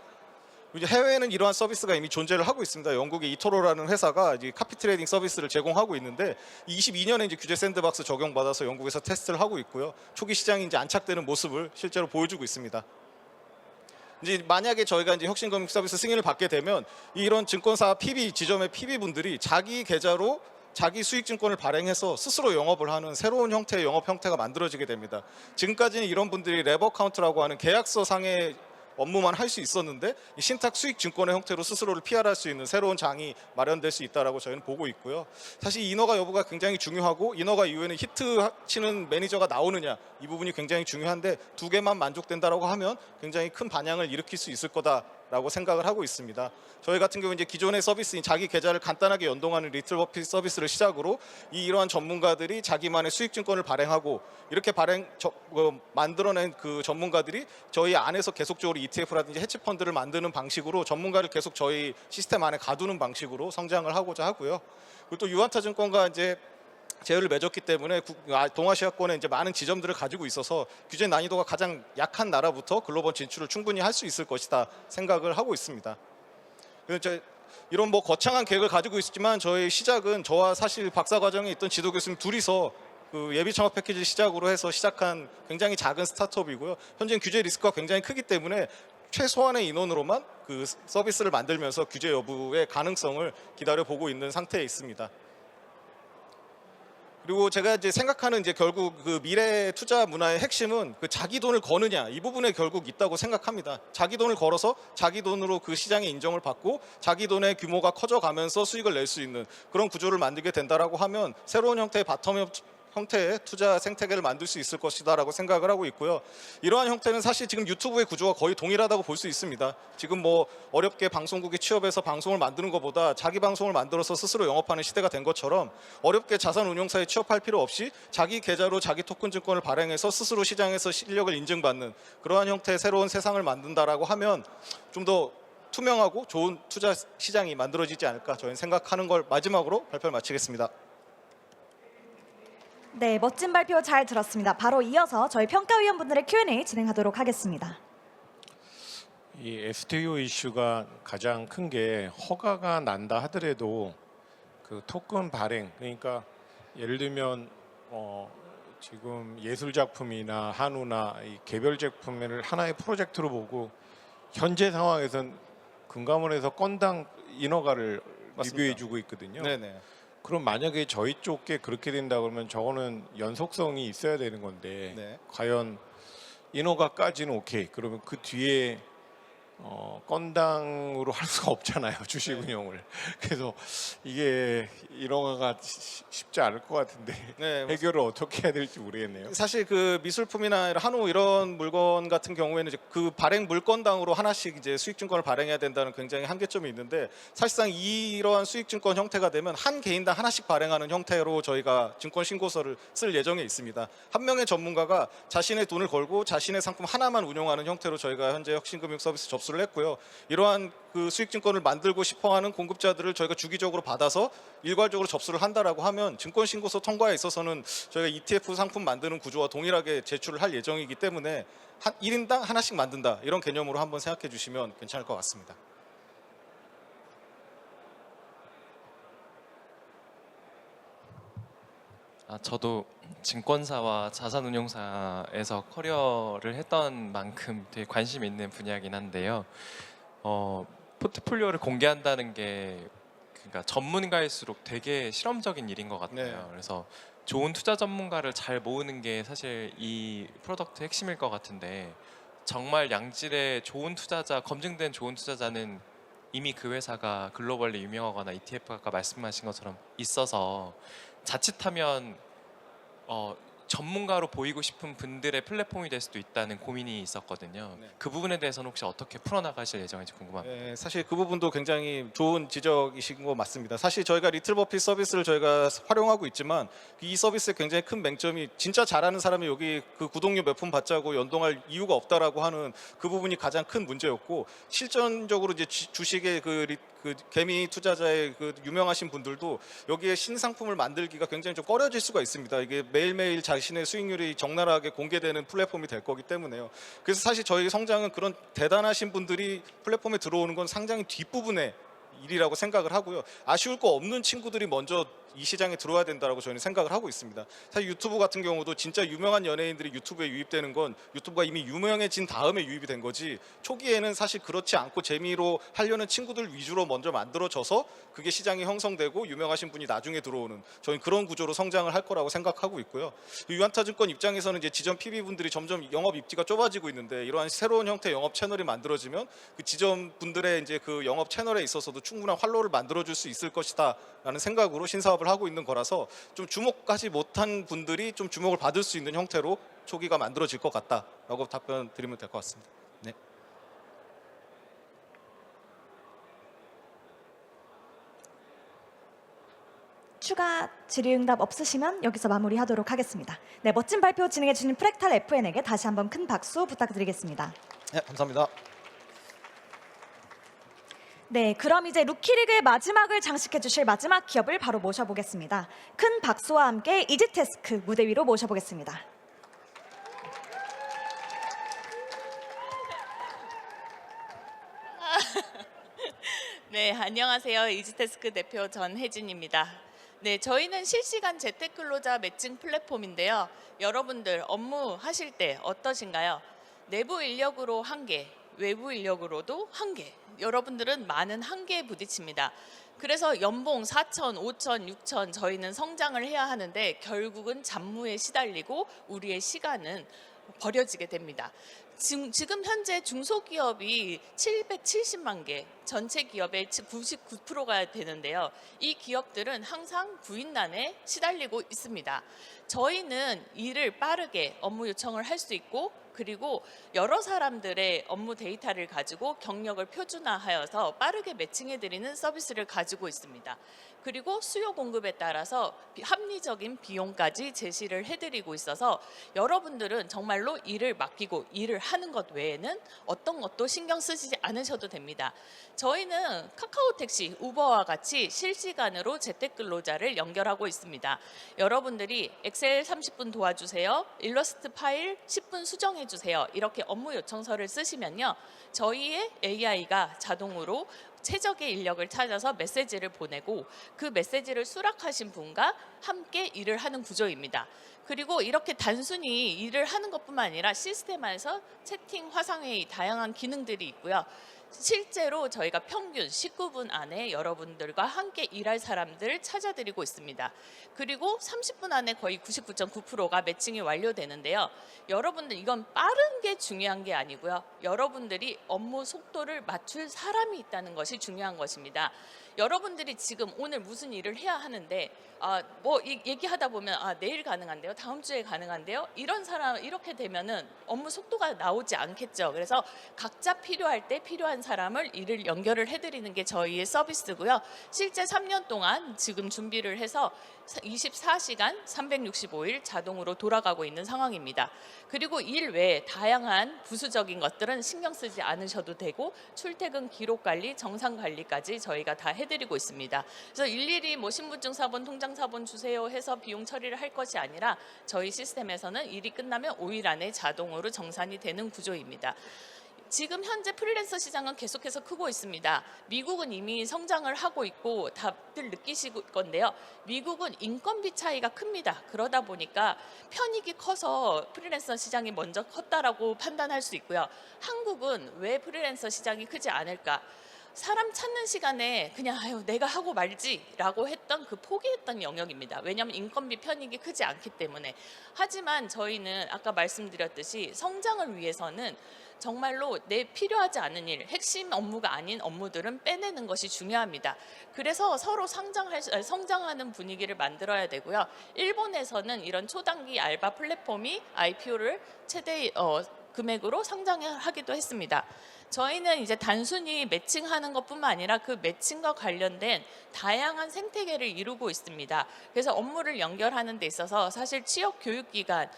이제 해외에는 이러한 서비스가 이미 존재를 하고 있습니다. 영국의 이토로라는 회사가 이제 카피 트레이딩 서비스를 제공하고 있는데 22년에 이제 규제 샌드박스 적용받아서 영국에서 테스트를 하고 있고요. 초기 시장이 이제 안착되는 모습을 실제로 보여주고 있습니다. 이제 만약에 저희가 이제 혁신금융 서비스 승인을 받게 되면 이런 증권사 PB 지점의 PB 분들이 자기 계좌로 자기 수익증권을 발행해서 스스로 영업을 하는 새로운 형태의 영업 형태가 만들어지게 됩니다. 지금까지는 이런 분들이 랩 어카운트라고 하는 계약서 상의 업무만 할 수 있었는데 이 신탁 수익 증권의 형태로 스스로를 PR할 수 있는 새로운 장이 마련될 수 있다라고 저희는 보고 있고요. 사실 인허가 여부가 굉장히 중요하고 인허가 이후에는 히트 치는 매니저가 나오느냐 이 부분이 굉장히 중요한데 두 개만 만족된다라고 하면 굉장히 큰 반향을 일으킬 수 있을 거다라고 생각을 하고 있습니다. 저희 같은 경우 이제 기존의 서비스인 자기 계좌를 간단하게 연동하는 리틀 버핏 서비스를 시작으로 이러한 전문가들이 자기만의 수익 증권을 발행하고 이렇게 만들어낸 그 전문가들이 저희 안에서 계속적으로 ETF라든지 해치 펀드를 만드는 방식으로 전문가를 계속 저희 시스템 안에 가두는 방식으로 성장을 하고자 하고요. 그리고 또 유한타 증권과 이제 제휴를 맺었기 때문에 동아시아권에 이제 많은 지점들을 가지고 있어서 규제 난이도가 가장 약한 나라부터 글로벌 진출을 충분히 할 수 있을 것이다 생각을 하고 있습니다. 그래서 이런 뭐 거창한 계획을 가지고 있지만 저희 시작은 저와 사실 박사 과정에 있던 지도 교수님 둘이서 그 예비 창업 패키지 시작으로 해서 시작한 굉장히 작은 스타트업이고요. 현재는 규제 리스크가 굉장히 크기 때문에 최소한의 인원으로만 그 서비스를 만들면서 규제 여부의 가능성을 기다려 보고 있는 상태에 있습니다. 그리고 제가 이제 생각하는 이제 결국 그 미래 투자 문화의 핵심은 그 자기 돈을 거느냐 이 부분에 결국 있다고 생각합니다. 자기 돈을 걸어서 자기 돈으로 그 시장의 인정을 받고 자기 돈의 규모가 커져가면서 수익을 낼 수 있는 그런 구조를 만들게 된다라고 하면 새로운 형태의 바텀업 형태의 투자 생태계를 만들 수 있을 것이다라고 생각을 하고 있고요. 이러한 형태는 사실 지금 유튜브의 구조와 거의 동일하다고 볼 수 있습니다. 지금 뭐 어렵게 방송국에 취업해서 방송을 만드는 것보다 자기 방송을 만들어서 스스로 영업하는 시대가 된 것처럼 어렵게 자산운용사에 취업할 필요 없이 자기 계좌로 자기 토큰 증권을 발행해서 스스로 시장에서 실력을 인증받는 그러한 형태의 새로운 세상을 만든다라고 하면 좀 더 투명하고 좋은 투자 시장이 만들어지지 않을까 저희는 생각하는 걸 마지막으로 발표를 마치겠습니다. 네, 멋진 발표 잘 들었습니다. 바로 이어서 저희 평가위원분들의 Q&A 진행하도록 하겠습니다. 이 STO 이슈가 가장 큰 게 허가가 난다 하더라도 그 토큰 발행 그러니까 예를 들면 지금 예술 작품이나 한우나 이 개별 제품을 하나의 프로젝트로 보고 현재 상황에선 금감원에서 건당 인허가를 리뷰해주고 있거든요. 네네. 그럼 만약에 저희 쪽에 그렇게 된다 그러면 저거는 연속성이 있어야 되는 건데 네. 과연 인허가까지는 오케이. 그러면 그 뒤에 건당으로 할 수가 없잖아요. 주식 운용을. 그래서 이게 인허가가 쉽지 않을 것 같은데 네, 해결을 어떻게 해야 될지 모르겠네요. 사실 그 미술품이나 한우 이런 물건 같은 경우에는 이제 그 발행 물건당으로 하나씩 이제 수익증권을 발행해야 된다는 굉장히 한계점이 있는데 사실상 이러한 수익증권 형태가 되면 한 개인당 하나씩 발행하는 형태로 저희가 증권 신고서를 쓸 예정에 있습니다. 한 명의 전문가가 자신의 돈을 걸고 자신의 상품 하나만 운용하는 형태로 저희가 현재 혁신금융 서비스 접수를 했고요. 이러한 그 수익증권을 만들고 싶어하는 공급자들을 저희가 주기적으로 받아서 일괄적으로 접수를 한다라고 하면 증권 신고서 통과에 있어서는 저희가 ETF 상품 만드는 구조와 동일하게 제출을 할 예정이기 때문에 1인당 하나씩 만든다 이런 개념으로 한번 생각해 주시면 괜찮을 것 같습니다. 저도 증권사와 자산운용사에서 커리어를 했던 만큼 되게 관심 있는 분야긴 한데요. 포트폴리오를 공개한다는 게 그러니까 전문가일수록 되게 실험적인 일인 것 같아요. 네. 그래서 좋은 투자 전문가를 잘 모으는 게 사실 이 프로덕트의 핵심일 것 같은데 정말 양질의 좋은 투자자, 검증된 좋은 투자자는 이미 그 회사가 글로벌리 유명하거나 ETF가 아까 말씀하신 것처럼 있어서 자칫하면 전문가로 보이고 싶은 분들의 플랫폼이 될 수도 있다는 고민이 있었거든요. 네. 그 부분에 대해서는 혹시 어떻게 풀어나가실 예정인지 궁금합니다. 네, 사실 그 부분도 굉장히 좋은 지적이신 거 맞습니다. 사실 저희가 리틀버핏 서비스를 저희가 활용하고 있지만 이 서비스의 굉장히 큰 맹점이 진짜 잘하는 사람이 여기 그 구독료 몇 푼 받자고 연동할 이유가 없다라고 하는 그 부분이 가장 큰 문제였고, 실전적으로 이제 주식의 그 개미 투자자의 그 유명하신 분들도 여기에 신상품을 만들기가 굉장히 좀 꺼려질 수가 있습니다. 이게 매일매일 자신의 수익률이 적나라하게 공개되는 플랫폼이 될 거기 때문에요. 그래서 사실 저희 성장은 그런 대단하신 분들이 플랫폼에 들어오는 건 상당히 뒷부분에 일이라고 생각을 하고요. 아쉬울 거 없는 친구들이 먼저 이 시장에 들어와야 된다고 저희는 생각을 하고 있습니다. 사실 유튜브 같은 경우도 진짜 유명한 연예인들이 유튜브에 유입되는 건 유튜브가 이미 유명해진 다음에 유입이 된 거지, 초기에는 사실 그렇지 않고 재미로 하려는 친구들 위주로 먼저 만들어져서 그게 시장이 형성되고 유명하신 분이 나중에 들어오는, 저희는 그런 구조로 성장을 할 거라고 생각하고 있고요. 유한타증권 입장에서는 이제 지점 PB분들이 점점 영업 입지가 좁아지고 있는데, 이러한 새로운 형태의 영업 채널이 만들어지면 그 지점 분들의 이제 그 영업 채널에 있어서도 충분한 활로를 만들어줄 수 있을 것이다라는 생각으로 신사업을 하고 있는 거라서, 좀 주목하지 못한 분들이 좀 주목을 받을 수 있는 형태로 초기가 만들어질 것 같다라고 답변 드리면 될 것 같습니다. 네. 추가 질의응답 없으시면 여기서 마무리하도록 하겠습니다. 네, 멋진 발표 진행해 주신 프랙탈 FN에게 다시 한번 큰 박수 부탁드리겠습니다. 네, 감사합니다. 네, 그럼 이제 루키리그의 마지막을 장식해 주실 마지막 기업을 바로 모셔보겠습니다. 큰 박수와 함께 이지태스크 무대 위로 모셔보겠습니다. 네, 안녕하세요. 이지태스크 대표 전혜진입니다. 네, 저희는 실시간 재테클로자 매칭 플랫폼인데요. 여러분들 업무 하실 때 어떠신가요? 내부 인력으로 한계, 외부 인력으로도 한계. 여러분들은 많은 한계에 부딪힙니다. 그래서 연봉 4천, 5천, 6천 저희는 성장을 해야 하는데 결국은 잡무에 시달리고 우리의 시간은 버려지게 됩니다. 지금 현재 중소기업이 770만 개, 전체 기업의 99%가 되는데요. 이 기업들은 항상 구인난에 시달리고 있습니다. 저희는 일을 빠르게 업무 요청을 할 수 있고, 그리고 여러 사람들의 업무 데이터를 가지고 경력을 표준화하여서 빠르게 매칭해드리는 서비스를 가지고 있습니다. 그리고 수요 공급에 따라서 합리적인 비용까지 제시를 해드리고 있어서 여러분들은 정말로 일을 맡기고 일을 하는 것 외에는 어떤 것도 신경 쓰시지 않으셔도 됩니다. 저희는 카카오택시, 우버와 같이 실시간으로 재테클로자를 연결하고 있습니다. 여러분들이 엑셀 30분 도와주세요, 일러스트 파일 10분 수정해주세요, 이렇게 업무 요청서를 쓰시면요, 저희의 AI가 자동으로 최적의 인력을 찾아서 메시지를 보내고 그 메시지를 수락하신 분과 함께 일을 하는 구조입니다. 그리고 이렇게 단순히 일을 하는 것뿐만 아니라 시스템 안에서 채팅, 화상회의 다양한 기능들이 있고요. 실제로 저희가 평균 19분 안에 여러분들과 함께 일할 사람들을 찾아드리고 있습니다. 그리고 30분 안에 거의 99.9%가 매칭이 완료되는데요. 여러분들 이건 빠른 게 중요한 게 아니고요. 여러분들이 업무 속도를 맞출 사람이 있다는 것이 중요한 것입니다. 여러분들이 지금 오늘 무슨 일을 해야 하는데 얘기하다 보면 내일 가능한데요, 다음 주에 가능한데요, 이런 사람 이렇게 되면은 업무 속도가 나오지 않겠죠. 그래서 각자 필요할 때 필요한 사람을 일을 연결을 해드리는 게 저희의 서비스고요. 실제 3년 동안 지금 준비를 해서 24시간 365일 자동으로 돌아가고 있는 상황입니다. 그리고 일 외에 다양한 부수적인 것들은 신경 쓰지 않으셔도 되고, 출퇴근 기록 관리, 정상 관리까지 저희가 다 해드리고 있습니다. 그래서 일일이 신분증 사본, 통장 사본 주세요 해서 비용 처리를 할 것이 아니라 저희 시스템에서는 일이 끝나면 5일 안에 자동으로 정산이 되는 구조입니다. 지금 현재 프리랜서 시장은 계속해서 크고 있습니다. 미국은 이미 성장을 하고 있고 다들 느끼실 건데요. 미국은 인건비 차이가 큽니다. 그러다 보니까 편익이 커서 프리랜서 시장이 먼저 컸다라고 판단할 수 있고요. 한국은 왜 프리랜서 시장이 크지 않을까? 사람 찾는 시간에 그냥 아유 내가 하고 말지라고 했던 그 포기했던 영역입니다. 왜냐하면 인건비 편익이 크지 않기 때문에. 하지만 저희는 아까 말씀드렸듯이 성장을 위해서는 정말로 내 필요하지 않은 일, 핵심 업무가 아닌 업무들은 빼내는 것이 중요합니다. 그래서 서로 성장하는 분위기를 만들어야 되고요. 일본에서는 이런 초단기 알바 플랫폼이 IPO를 최대 금액으로 상장하기도 했습니다. 저희는 이제 단순히 매칭하는 것뿐만 아니라 그 매칭과 관련된 다양한 생태계를 이루고 있습니다. 그래서 업무를 연결하는 데 있어서 사실 취업 교육 기간,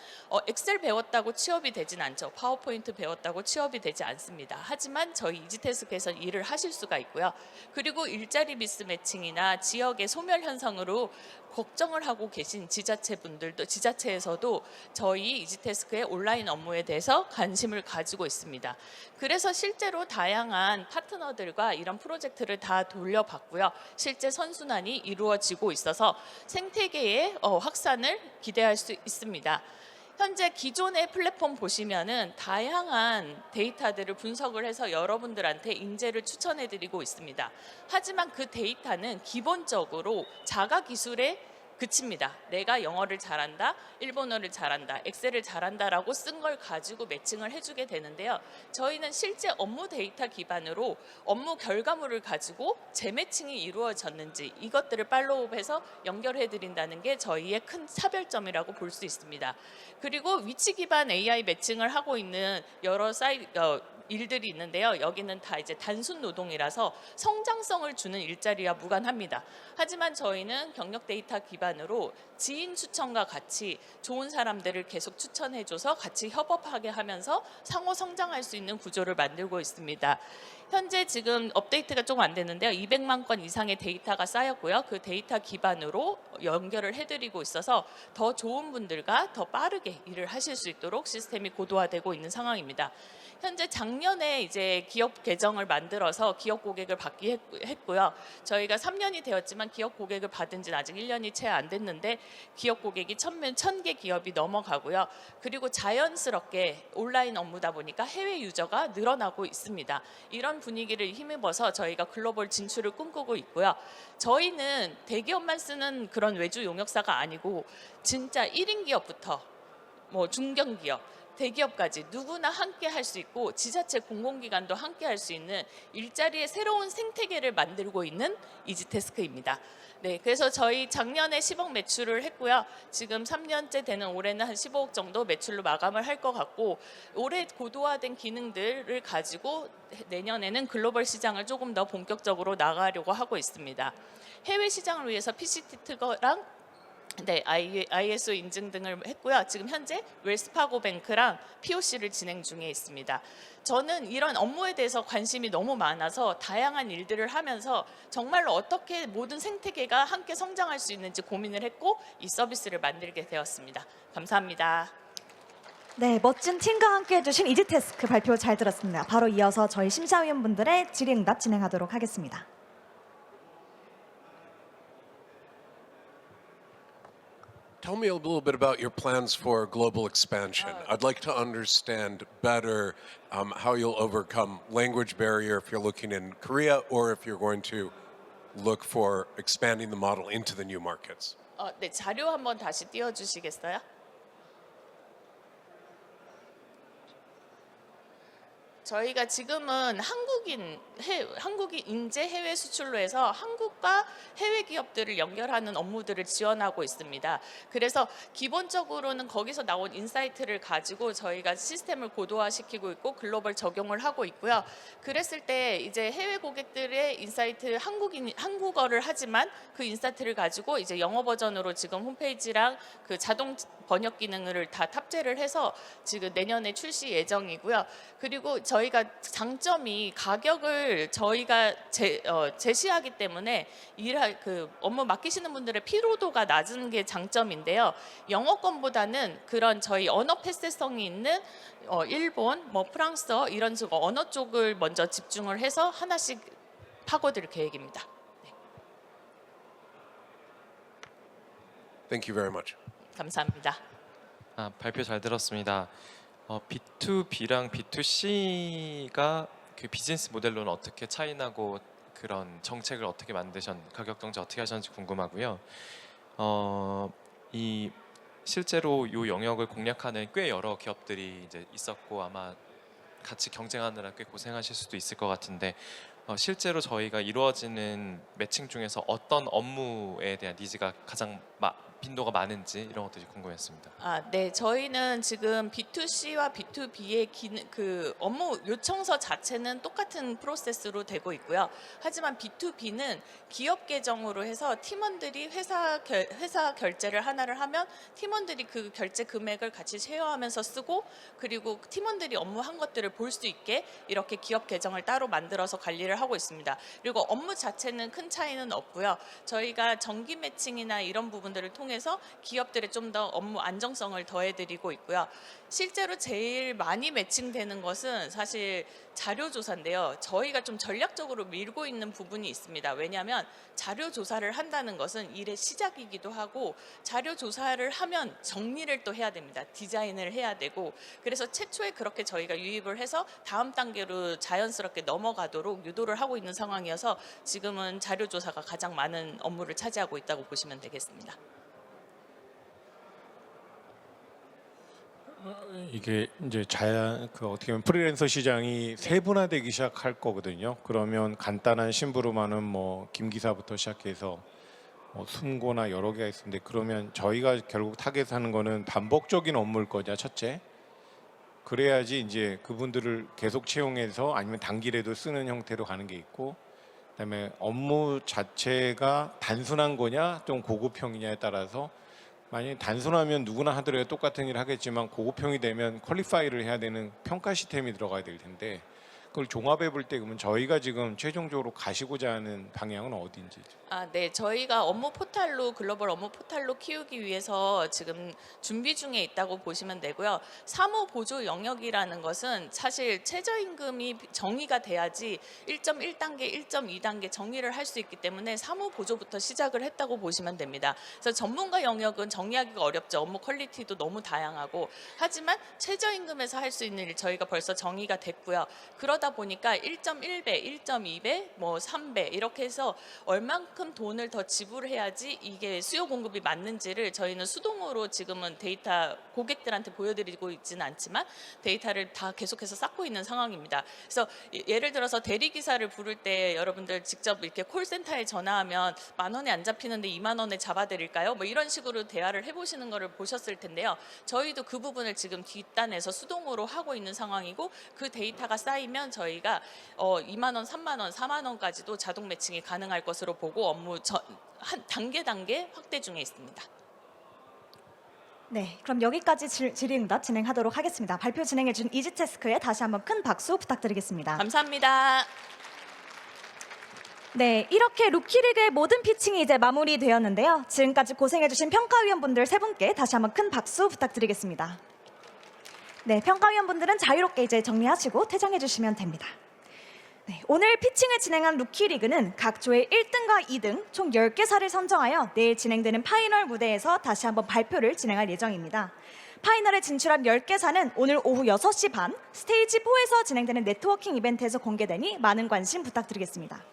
엑셀 배웠다고 취업이 되진 않죠. 파워포인트 배웠다고 취업이 되지 않습니다. 하지만 저희 이지태스크에서 일을 하실 수가 있고요. 그리고 일자리 미스매칭이나 지역의 소멸 현상으로 걱정을 하고 계신 지자체에서도 저희 이지태스크의 온라인 업무에 대해서 관심을 가지고 있습니다. 그래서 실제로 다양한 파트너들과 이런 프로젝트를 다 돌려봤고요. 실제 선순환이 이루어지고 있어서 생태계의 확산을 기대할 수 있습니다. 현재 기존의 플랫폼 보시면은 다양한 데이터들을 분석을 해서 여러분들한테 인재를 추천해 드리고 있습니다. 하지만 그 데이터는 기본적으로 자가 기술에 그칩니다. 내가 영어를 잘한다, 일본어를 잘한다, 엑셀을 잘한다라고 쓴 걸 가지고 매칭을 해주게 되는데요. 저희는 실제 업무 데이터 기반으로 업무 결과물을 가지고 재매칭이 이루어졌는지 이것들을 팔로우업해서 연결해 드린다는 게 저희의 큰 차별점이라고 볼 수 있습니다. 그리고 위치 기반 AI 매칭을 하고 있는 여러 일들이 있는데요. 여기는 다 이제 단순 노동이라서 성장성을 주는 일자리와 무관합니다. 하지만 저희는 경력 데이터 기반으로 지인 추천과 같이 좋은 사람들을 계속 추천해줘서 같이 협업하게 하면서 상호 성장할 수 있는 구조를 만들고 있습니다. 현재 지금 업데이트가 조금 안 됐는데요. 200만 건 이상의 데이터가 쌓였고요. 그 데이터 기반으로 연결을 해드리고 있어서 더 좋은 분들과 더 빠르게 일을 하실 수 있도록 시스템이 고도화되고 있는 상황입니다. 현재 작년에 이제 기업 계정을 만들어서 기업 고객을 받기 했고요. 저희가 3년이 되었지만 기업 고객을 받은 지는 아직 1년이 채 안 됐는데 기업 고객이 1000개 기업이 넘어가고요. 그리고 자연스럽게 온라인 업무다 보니까 해외 유저가 늘어나고 있습니다. 이런 분위기를 힘입어서 저희가 글로벌 진출을 꿈꾸고 있고요. 저희는 대기업만 쓰는 그런 외주 용역사가 아니고 진짜 1인 기업부터 뭐 중견기업 대기업까지 누구나 함께 할 수 있고 지자체 공공기관도 함께 할 수 있는 일자리의 새로운 생태계를 만들고 있는 이지태스크입니다. 네, 그래서 저희 작년에 10억 매출을 했고요. 지금 3년째 되는 올해는 한 15억 정도 매출로 마감을 할 것 같고 올해 고도화된 기능들을 가지고 내년에는 글로벌 시장을 조금 더 본격적으로 나가려고 하고 있습니다. 해외 시장을 위해서 PCT 특허랑 ISO 인증 등을 했고요. 지금 현재 웰스파고뱅크랑 POC를 진행 중에 있습니다. 저는 이런 업무에 대해서 관심이 너무 많아서 다양한 일들을 하면서 정말로 어떻게 모든 생태계가 함께 성장할 수 있는지 고민을 했고 이 서비스를 만들게 되었습니다. 감사합니다. 네, 멋진 팀과 함께 해주신 이지태스크 발표 잘 들었습니다. 바로 이어서 저희 심사위원분들의 질의응답 진행하도록 하겠습니다. Tell me a little bit about your plans for global expansion. I'd like to understand better how you'll overcome language barrier if you're looking in Korea or if you're going to look for expanding the model into the new markets. 네, 자료 한번 다시 띄워주시겠어요? 저희가 지금은 한국인 인재 해외 수출로 해서 한국과 해외 기업들을 연결하는 업무들을 지원하고 있습니다. 그래서 기본적으로는 거기서 나온 인사이트를 가지고 저희가 시스템을 고도화시키고 있고 글로벌 적용을 하고 있고요. 그랬을 때 이제 해외 고객들의 인사이트 한국어를 하지만 그 인사이트를 가지고 이제 영어 버전으로 지금 홈페이지랑 그 자동 번역 기능을 다 탑재를 해서 지금 내년에 출시 예정이고요. 그리고 저희가 장점이 가격을 저희가 제시하기 때문에 그 업무 맡기시는 분들의 피로도가 낮은 게 장점인데요. 영어권보다는 그런 저희 언어 폐쇄성이 있는 일본, 뭐 프랑스어 이런 식으로 언어 쪽을 먼저 집중을 해서 하나씩 파고들 계획입니다. 네. Thank you very much. 감사합니다. 발표 잘 들었습니다. B2B랑 B2C가 그 비즈니스 모델로는 어떻게 차이나고 그런 정책을 어떻게 가격 정책 어떻게 하셨는지 궁금하고요. 이 실제로 이 영역을 공략하는 꽤 여러 기업들이 이제 있었고 아마 같이 경쟁하느라 꽤 고생하실 수도 있을 것 같은데 실제로 저희가 이루어지는 매칭 중에서 어떤 업무에 대한 니즈가 가장 빈도가 많은지 이런 것들이 궁금했습니다. 네, 저희는 지금 B2C와 B2B의 그 업무 요청서 자체는 똑같은 프로세스로 되고 있고요. 하지만 B2B는 기업 계정으로 해서 팀원들이 회사 결제를 하나를 하면 팀원들이 그 결제 금액을 같이 쉐어하면서 쓰고 그리고 팀원들이 업무한 것들을 볼 수 있게 이렇게 기업 계정을 따로 만들어서 관리를 하고 있습니다. 그리고 업무 자체는 큰 차이는 없고요. 저희가 정기 매칭이나 이런 부분들을 통해서 기업들의 좀 더 업무 안정성을 더해드리고 있고요. 실제로 제일 많이 매칭되는 것은 사실 자료 조사인데요. 저희가 좀 전략적으로 밀고 있는 부분이 있습니다. 왜냐하면 자료 조사를 한다는 것은 일의 시작이기도 하고 자료 조사를 하면 정리를 또 해야 됩니다. 디자인을 해야 되고 그래서 최초에 그렇게 저희가 유입을 해서 다음 단계로 자연스럽게 넘어가도록 유도를 하고 있는 상황이어서 지금은 자료 조사가 가장 많은 업무를 차지하고 있다고 보시면 되겠습니다. 이게 이제 어떻게 보면 프리랜서 시장이 세분화되기 시작할 거거든요. 그러면 간단한 심부름하는 뭐 김기사부터 시작해서 숨고나 여러 개가 있는데 그러면 저희가 결국 타겟하는 거는 반복적인 업무일 거냐 첫째. 그래야지 이제 그분들을 계속 채용해서 아니면 단기라도 쓰는 형태로 가는 게 있고 그다음에 업무 자체가 단순한 거냐 좀 고급형이냐에 따라서 만약에 단순하면 누구나 하더라도 똑같은 일을 하겠지만 고급형이 되면 퀄리파이를 해야 되는 평가 시스템이 들어가야 될 텐데 그걸 종합해 볼 때 그러면 저희가 지금 최종적으로 가시고자 하는 방향은 어딘지. 네, 저희가 업무 포탈로 글로벌 업무 포탈로 키우기 위해서 지금 준비 중에 있다고 보시면 되고요. 사무 보조 영역이라는 것은 사실 최저임금이 정의가 돼야지 1.1단계, 1.2단계 정의를 할 수 있기 때문에 사무 보조부터 시작을 했다고 보시면 됩니다. 그래서 전문가 영역은 정의하기가 어렵죠. 업무 퀄리티도 너무 다양하고 하지만 최저임금에서 할 수 있는 일 저희가 벌써 정의가 됐고요. 그러다 보니까 1.1배, 1.2배, 뭐 3배 이렇게 해서 얼만큼 돈을 더 지불해야지 이게 수요 공급이 맞는지를 저희는 수동으로 지금은 데이터 고객들한테 보여드리고 있지는 않지만 데이터를 다 계속해서 쌓고 있는 상황입니다. 그래서 예를 들어서 대리기사를 부를 때 여러분들 직접 이렇게 콜센터에 전화하면 10,000원에 안 잡히는데 20,000원에 잡아드릴까요? 뭐 이런 식으로 대화를 해보시는 거를 보셨을 텐데요. 저희도 그 부분을 지금 뒷단에서 수동으로 하고 있는 상황이고 그 데이터가 쌓이면 저희가 2만 원, 3만 원, 4만 원까지도 자동 매칭이 가능할 것으로 보고 업무 한 단계 확대 중에 있습니다. 네, 그럼 여기까지 질의응답 진행하도록 하겠습니다. 발표 진행해준 이지태스크에 다시 한번 큰 박수 부탁드리겠습니다. 감사합니다. 네, 이렇게 루키리그의 모든 피칭이 이제 마무리되었는데요. 지금까지 고생해주신 평가위원분들 세 분께 다시 한번 큰 박수 부탁드리겠습니다. 네, 평가위원분들은 자유롭게 이제 정리하시고 퇴장해 주시면 됩니다. 네, 오늘 피칭을 진행한 루키리그는 각 조의 1등과 2등 총 10개사를 선정하여 내일 진행되는 파이널 무대에서 다시 한번 발표를 진행할 예정입니다. 파이널에 진출한 10개사는 오늘 오후 6시 반 스테이지 4에서 진행되는 네트워킹 이벤트에서 공개되니 많은 관심 부탁드리겠습니다.